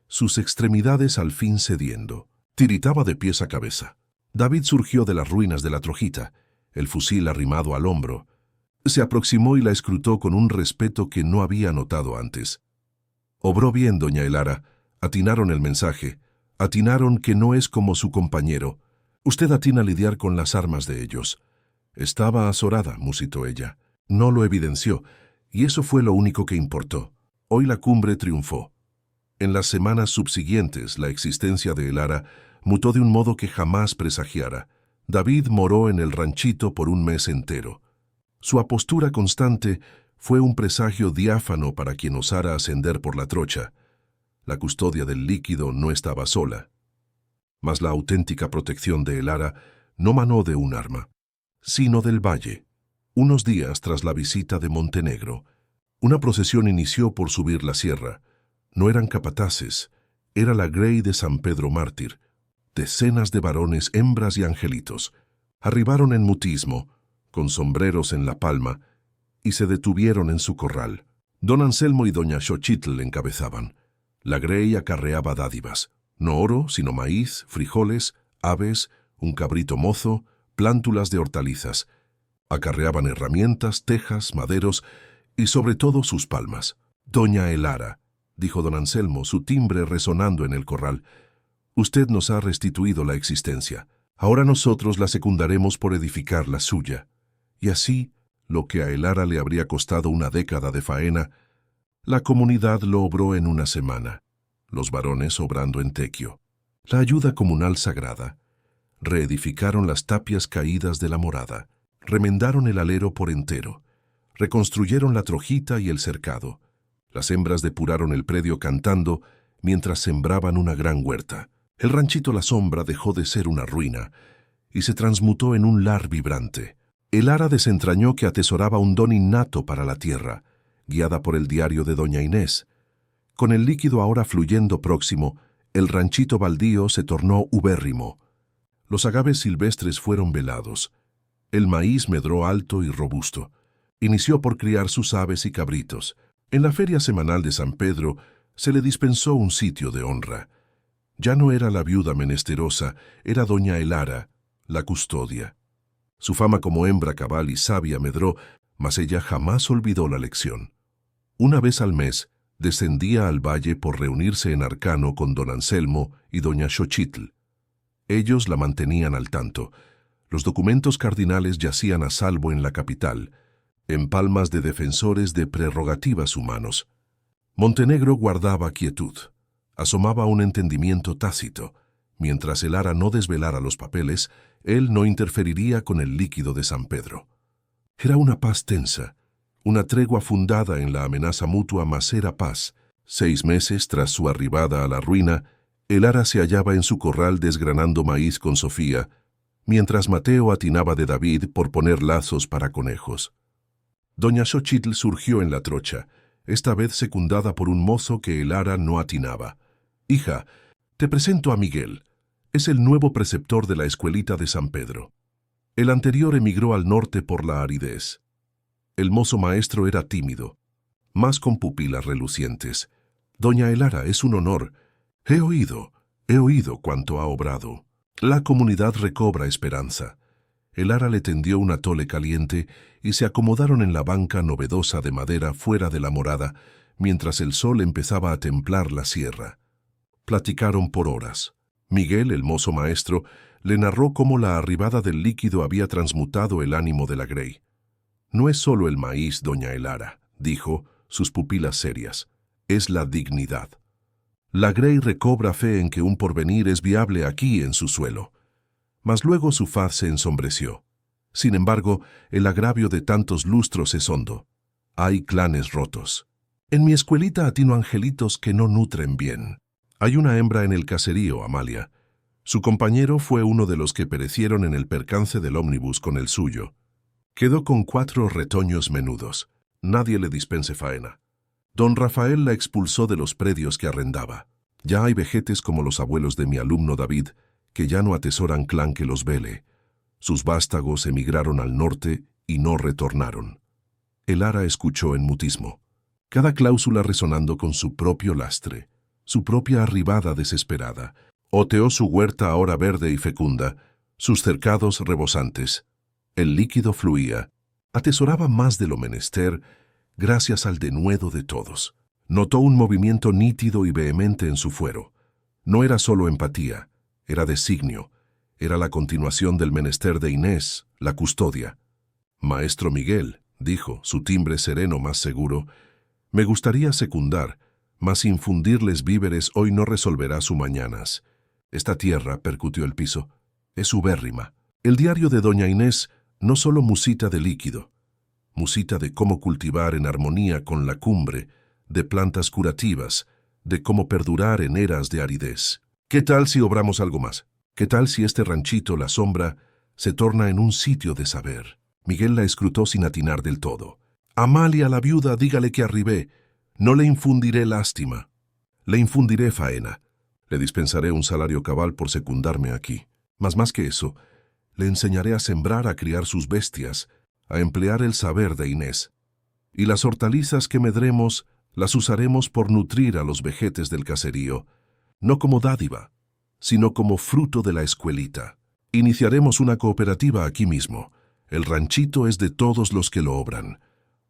sus extremidades al fin cediendo. Tiritaba de pies a cabeza. David surgió de las ruinas de la Trojita, el fusil arrimado al hombro. Se aproximó y la escrutó con un respeto que no había notado antes. Obró bien, doña Elara. Atinaron el mensaje. Atinaron que no es como su compañero. Usted atina a lidiar con las armas de ellos. Estaba azorada, musitó ella. No lo evidenció, y eso fue lo único que importó. Hoy la cumbre triunfó. En las semanas subsiguientes, la existencia de Elara mutó de un modo que jamás presagiara. David moró en el ranchito por un mes entero. Su apostura constante fue un presagio diáfano para quien osara ascender por la trocha. La custodia del líquido no estaba sola. Mas la auténtica protección de Elara no manó de un arma, sino del valle. Unos días tras la visita de Montenegro, una procesión inició por subir la sierra. No eran capataces, era la Grey de San Pedro Mártir. Decenas de varones, hembras y angelitos. Arribaron en mutismo, con sombreros en la palma, y se detuvieron en su corral. Don Anselmo y doña Xochitl encabezaban. La Grey acarreaba dádivas, no oro, sino maíz, frijoles, aves, un cabrito mozo, plántulas de hortalizas. Acarreaban herramientas, tejas, maderos y sobre todo sus palmas. Doña Elara, dijo don Anselmo, su timbre resonando en el corral, usted nos ha restituido la existencia. Ahora nosotros la secundaremos por edificar la suya. Y así, lo que a Elara le habría costado una década de faena, la comunidad lo obró en una semana, los varones obrando en tequio. La ayuda comunal sagrada. Reedificaron las tapias caídas de la morada, remendaron el alero por entero, reconstruyeron la trojita y el cercado. Las hembras depuraron el predio cantando, mientras sembraban una gran huerta. El ranchito La Sombra dejó de ser una ruina y se transmutó en un lar vibrante. El Ara desentrañó que atesoraba un don innato para la tierra, guiada por el diario de doña Inés. Con el líquido ahora fluyendo próximo, el ranchito baldío se tornó ubérrimo. Los agaves silvestres fueron velados. El maíz medró alto y robusto. Inició por criar sus aves y cabritos. En la feria semanal de San Pedro se le dispensó un sitio de honra. Ya no era la viuda menesterosa, era doña Elara, la custodia. Su fama como hembra cabal y sabia medró, mas ella jamás olvidó la lección. Una vez al mes, descendía al valle por reunirse en arcano con don Anselmo y doña Xochitl. Ellos la mantenían al tanto. Los documentos cardinales yacían a salvo en la capital, en palmas de defensores de prerrogativas humanos. Montenegro guardaba quietud. Asomaba un entendimiento tácito. Mientras el Ara no desvelara los papeles, él no interferiría con el líquido de San Pedro. Era una paz tensa, una tregua fundada en la amenaza mutua, mas era paz. 6 meses tras su arribada a la ruina, el Ara se hallaba en su corral desgranando maíz con Sofía, mientras Mateo atinaba de David por poner lazos para conejos. Doña Xochitl surgió en la trocha, esta vez secundada por un mozo que el Ara no atinaba. «Hija, te presento a Miguel. Es el nuevo preceptor de la escuelita de San Pedro. El anterior emigró al norte por la aridez. El mozo maestro era tímido, más con pupilas relucientes. Doña Elara, es un honor. He oído cuánto ha obrado. La comunidad recobra esperanza». El Ara le tendió un atole caliente y se acomodaron en la banca novedosa de madera fuera de la morada, mientras el sol empezaba a templar la sierra. Platicaron por horas. Miguel, el mozo maestro, le narró cómo la arribada del líquido había transmutado el ánimo de la Grey. «No es solo el maíz, doña Elara», dijo, sus pupilas serias. «Es la dignidad. La Grey recobra fe en que un porvenir es viable aquí en su suelo». Mas luego su faz se ensombreció. Sin embargo, el agravio de tantos lustros es hondo. Hay clanes rotos. En mi escuelita atino angelitos que no nutren bien. Hay una hembra en el caserío, Amalia. Su compañero fue uno de los que perecieron en el percance del ómnibus con el suyo. Quedó con 4 retoños menudos. Nadie le dispense faena. Don Rafael la expulsó de los predios que arrendaba. Ya hay vejetes como los abuelos de mi alumno David, que ya no atesoran clan que los vele. Sus vástagos emigraron al norte y no retornaron. El Ara escuchó en mutismo, cada cláusula resonando con su propio lastre, su propia arribada desesperada. Oteó su huerta ahora verde y fecunda, sus cercados rebosantes. El líquido fluía, atesoraba más de lo menester, gracias al denuedo de todos. Notó un movimiento nítido y vehemente en su fuero. No era solo empatía, era designio, era la continuación del menester de Inés, la custodia. «Maestro Miguel», dijo, su timbre sereno más seguro, «me gustaría secundar, mas infundirles víveres hoy no resolverá su mañanas. Esta tierra», percutió el piso, «es ubérrima». El diario de doña Inés no solo musita de líquido, musita de cómo cultivar en armonía con la cumbre, de plantas curativas, de cómo perdurar en eras de aridez. ¿Qué tal si obramos algo más? ¿Qué tal si este ranchito, La Sombra, se torna en un sitio de saber? Miguel la escrutó sin atinar del todo. «Amalia, la viuda, dígale que arribé. No le infundiré lástima. Le infundiré faena. Le dispensaré un salario cabal por secundarme aquí. Mas más que eso, le enseñaré a sembrar, a criar sus bestias, a emplear el saber de Inés. Y las hortalizas que medremos las usaremos por nutrir a los vejetes del caserío, no como dádiva, sino como fruto de la escuelita. Iniciaremos una cooperativa aquí mismo. El ranchito es de todos los que lo obran».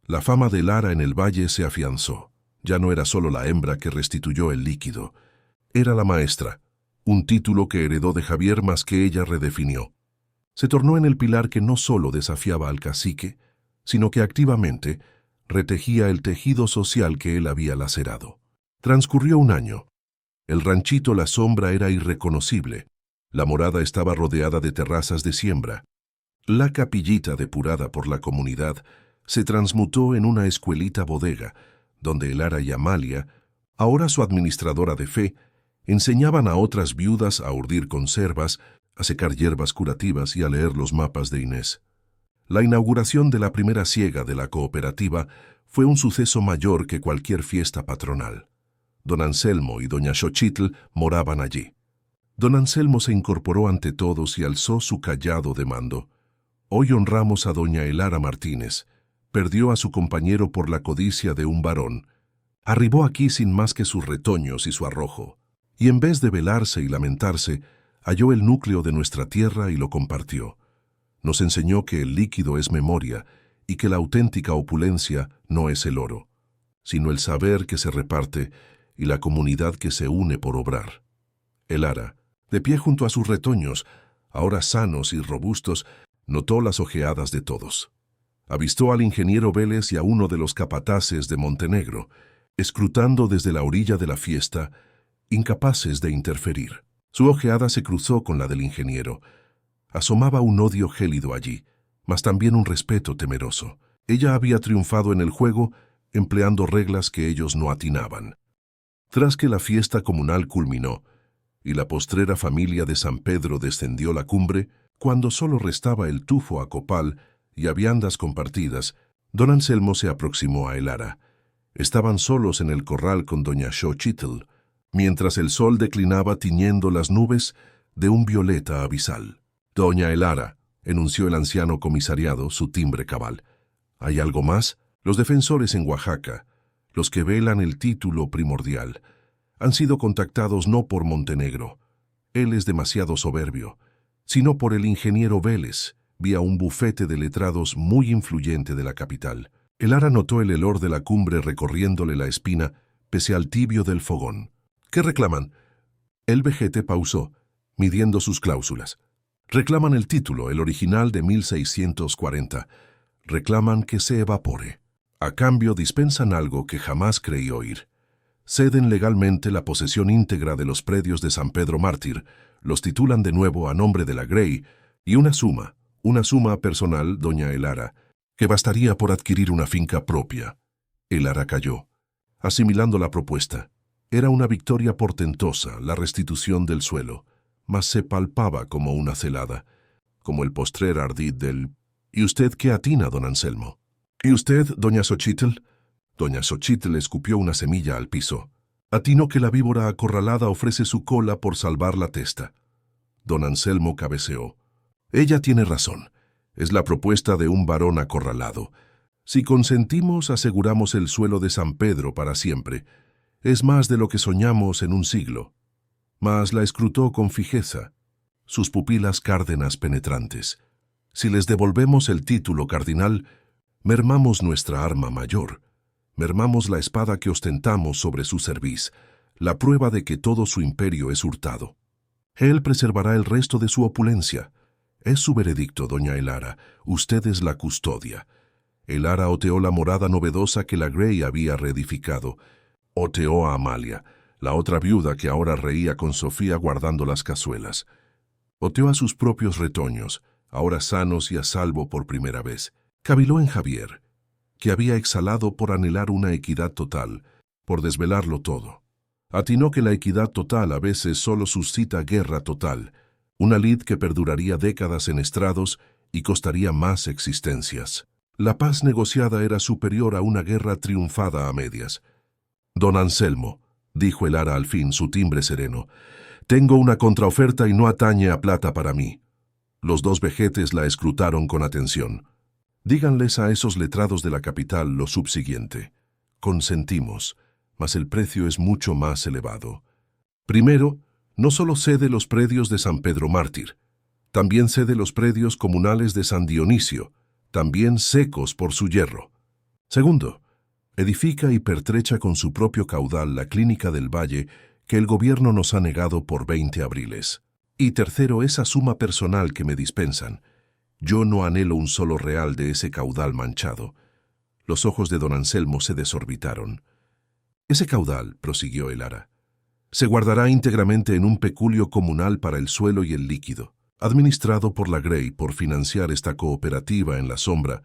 La fama de Lara en el valle se afianzó. Ya no era solo la hembra que restituyó el líquido. Era la maestra, un título que heredó de Javier mas que ella redefinió. Se tornó en el pilar que no solo desafiaba al cacique, sino que activamente retejía el tejido social que él había lacerado. Transcurrió un año. El ranchito La Sombra era irreconocible. La morada estaba rodeada de terrazas de siembra. La capillita depurada por la comunidad se transmutó en una escuelita bodega, donde el Ara y Amalia, ahora su administradora de fe, enseñaban a otras viudas a urdir conservas, a secar hierbas curativas y a leer los mapas de Inés. La inauguración de la primera siega de la cooperativa fue un suceso mayor que cualquier fiesta patronal. Don Anselmo y doña Xochitl moraban allí. Don Anselmo se incorporó ante todos y alzó su cayado de mando. Hoy honramos a doña Elara Martínez. Perdió a su compañero por la codicia de un varón. Arribó aquí sin más que sus retoños y su arrojo. Y en vez de velarse y lamentarse, halló el núcleo de nuestra tierra y lo compartió. Nos enseñó que el líquido es memoria y que la auténtica opulencia no es el oro, sino el saber que se reparte y la comunidad que se une por obrar. Elara, de pie junto a sus retoños, ahora sanos y robustos, notó las ojeadas de todos. Avistó al ingeniero Vélez y a uno de los capataces de Montenegro, escrutando desde la orilla de la fiesta, incapaces de interferir. Su ojeada se cruzó con la del ingeniero. Asomaba un odio gélido allí, mas también un respeto temeroso. Ella había triunfado en el juego, empleando reglas que ellos no atinaban. Tras que la fiesta comunal culminó, y la postrera familia de San Pedro descendió la cumbre, cuando solo restaba el tufo a copal y a viandas compartidas, don Anselmo se aproximó a Elara. Estaban solos en el corral con doña Xochitl, mientras el sol declinaba tiñendo las nubes de un violeta abisal. «Doña Elara», enunció el anciano comisariado, su timbre cabal. «¿Hay algo más? Los defensores en Oaxaca, los que velan el título primordial, han sido contactados no por Montenegro. Él es demasiado soberbio, sino por el ingeniero Vélez, vía un bufete de letrados muy influyente de la capital». Elara notó el helor de la cumbre recorriéndole la espina, pese al tibio del fogón. «¿Qué reclaman?» El vejete pausó, midiendo sus cláusulas. «Reclaman el título, el original de 1640. Reclaman que se evapore. A cambio dispensan algo que jamás creí oír. Ceden legalmente la posesión íntegra de los predios de San Pedro Mártir, los titulan de nuevo a nombre de la Grey, y una suma personal, doña Elara, que bastaría por adquirir una finca propia». Elara calló, asimilando la propuesta. Era una victoria portentosa, la restitución del suelo, mas se palpaba como una celada, como el postrer ardid del «¿Y usted qué atina, don Anselmo?» «¿Y usted, doña Xochitl?» Doña Xochitl escupió una semilla al piso. «Atino que la víbora acorralada ofrece su cola por salvar la testa». Don Anselmo cabeceó. «Ella tiene razón. Es la propuesta de un varón acorralado. Si consentimos, aseguramos el suelo de San Pedro para siempre. Es más de lo que soñamos en un siglo». Mas la escrutó con fijeza, sus pupilas cárdenas penetrantes. «Si les devolvemos el título cardinal, mermamos nuestra arma mayor, mermamos la espada que ostentamos sobre su cerviz, la prueba de que todo su imperio es hurtado. Él preservará el resto de su opulencia. Es su veredicto, doña Elara, usted es la custodia». Elara oteó la morada novedosa que la Grey había reedificado. Oteó a Amalia, la otra viuda que ahora reía con Sofía guardando las cazuelas. Oteó a sus propios retoños, ahora sanos y a salvo por primera vez. Caviló en Javier, que había exhalado por anhelar una equidad total, por desvelarlo todo. Atinó que la equidad total a veces solo suscita guerra total, una lid que perduraría décadas en estrados y costaría más existencias. La paz negociada era superior a una guerra triunfada a medias. «Don Anselmo», dijo Elara al fin, su timbre sereno, «tengo una contraoferta y no atañe a plata para mí». Los dos vejetes la escrutaron con atención. «Díganles a esos letrados de la capital lo subsiguiente. Consentimos, mas el precio es mucho más elevado. Primero, no solo cede los predios de San Pedro Mártir, también cede los predios comunales de San Dionisio, también secos por su hierro. Segundo, edifica y pertrecha con su propio caudal la clínica del Valle que el gobierno nos ha negado por 20 abriles. Y tercero, esa suma personal que me dispensan. Yo no anhelo un solo real de ese caudal manchado». Los ojos de don Anselmo se desorbitaron. «Ese caudal», prosiguió Elara, «se guardará íntegramente en un peculio comunal para el suelo y el líquido, administrado por la Grey por financiar esta cooperativa en la sombra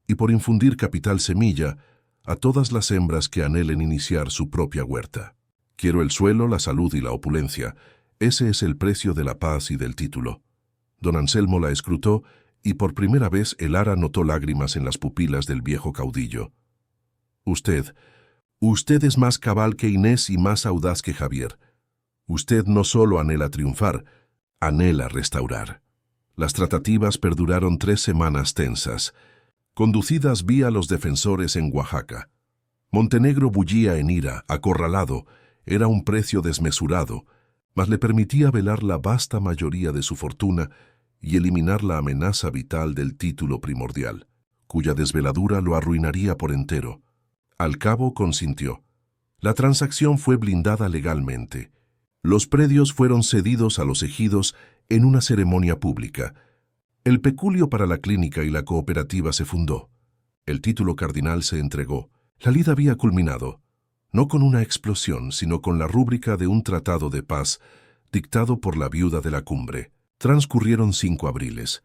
y por infundir capital semilla a todas las hembras que anhelen iniciar su propia huerta. Quiero el suelo, la salud y la opulencia. Ese es el precio de la paz y del título. Don Anselmo la escrutó y por primera vez el ara notó lágrimas en las pupilas del viejo caudillo. Usted es más cabal que Inés y más audaz que Javier. Usted no solo anhela triunfar, anhela restaurar. Las tratativas perduraron 3 semanas tensas, conducidas vía los defensores en Oaxaca. Montenegro bullía en ira, acorralado, era un precio desmesurado, mas le permitía velar la vasta mayoría de su fortuna y eliminar la amenaza vital del título primordial, cuya desveladura lo arruinaría por entero. Al cabo consintió. La transacción fue blindada legalmente. Los predios fueron cedidos a los ejidos en una ceremonia pública. El peculio para la clínica y la cooperativa se fundó. El título cardinal se entregó. La lid había culminado, no con una explosión, sino con la rúbrica de un tratado de paz dictado por la viuda de la cumbre. Transcurrieron 5 abriles.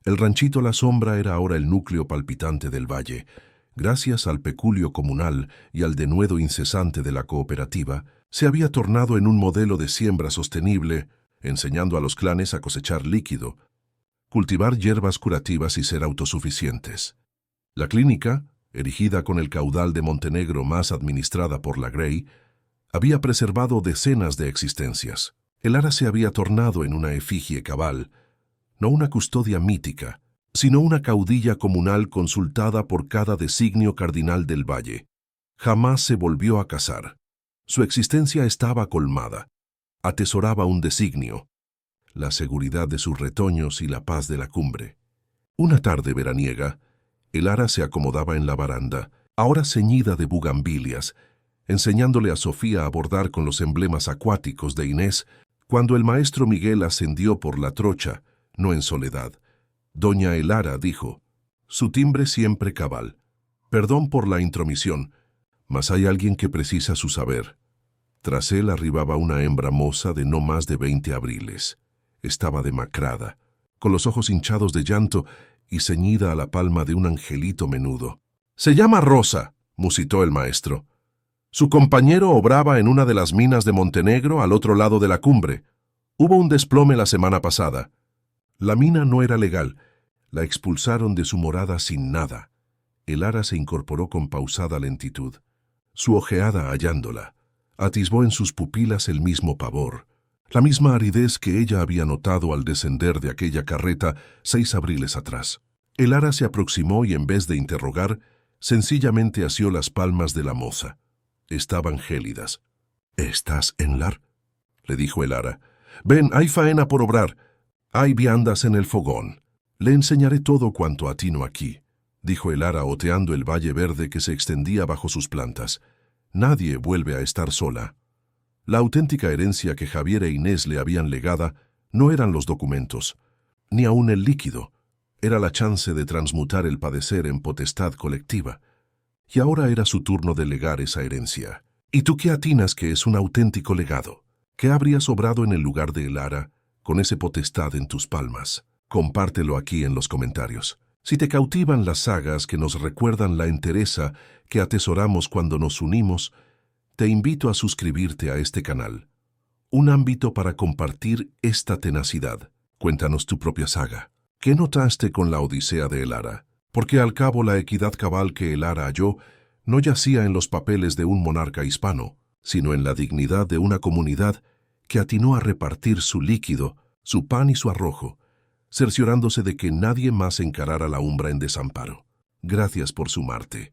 El ranchito La Sombra era ahora el núcleo palpitante del valle. Gracias al peculio comunal y al denuedo incesante de la cooperativa, se había tornado en un modelo de siembra sostenible, enseñando a los clanes a cosechar líquido, cultivar hierbas curativas y ser autosuficientes. La clínica, erigida con el caudal de Montenegro más administrada por la Grey, había preservado decenas de existencias. El ara se había tornado en una efigie cabal, no una custodia mítica, sino una caudilla comunal consultada por cada designio cardinal del valle. Jamás se volvió a casar. Su existencia estaba colmada. Atesoraba un designio, la seguridad de sus retoños y la paz de la cumbre. Una tarde veraniega, el ara se acomodaba en la baranda, ahora ceñida de bugambilias, enseñándole a Sofía a bordar con los emblemas acuáticos de Inés, cuando el maestro Miguel ascendió por la trocha, no en soledad. Doña Elara dijo, su timbre siempre cabal. Perdón por la intromisión, mas hay alguien que precisa su saber. Tras él arribaba una hembra moza de no más de 20 abriles. Estaba demacrada, con los ojos hinchados de llanto y ceñida a la palma de un angelito menudo. «Se llama Rosa», musitó el maestro. «Su compañero obraba en una de las minas de Montenegro al otro lado de la cumbre. Hubo un desplome la semana pasada. La mina no era legal. La expulsaron de su morada sin nada». El ara se incorporó con pausada lentitud. Su ojeada hallándola, atisbó en sus pupilas el mismo pavor, la misma aridez que ella había notado al descender de aquella carreta 6 abriles atrás. El ara se aproximó y en vez de interrogar, sencillamente asió las palmas de la moza. Estaban gélidas. «¿Estás en lar?», le dijo el ara. «Ven, hay faena por obrar. Hay viandas en el fogón. Le enseñaré todo cuanto atino aquí», dijo el ara oteando el valle verde que se extendía bajo sus plantas. «Nadie vuelve a estar sola». La auténtica herencia que Javier e Inés le habían legada no eran los documentos, ni aun el líquido. Era la chance de transmutar el padecer en potestad colectiva. Y ahora era su turno de legar esa herencia. ¿Y tú qué atinas que es un auténtico legado? ¿Qué habría sobrado en el lugar de el ara con ese potestad en tus palmas? Compártelo aquí en los comentarios. Si te cautivan las sagas que nos recuerdan la entereza que atesoramos cuando nos unimos, te invito a suscribirte a este canal. Un ámbito para compartir esta tenacidad. Cuéntanos tu propia saga. ¿Qué notaste con la Odisea de el ara? Porque al cabo la equidad cabal que el ara halló no yacía en los papeles de un monarca hispano, sino en la dignidad de una comunidad que atinó a repartir su líquido, su pan y su arrojo, cerciorándose de que nadie más encarara la umbra en desamparo. Gracias por sumarte.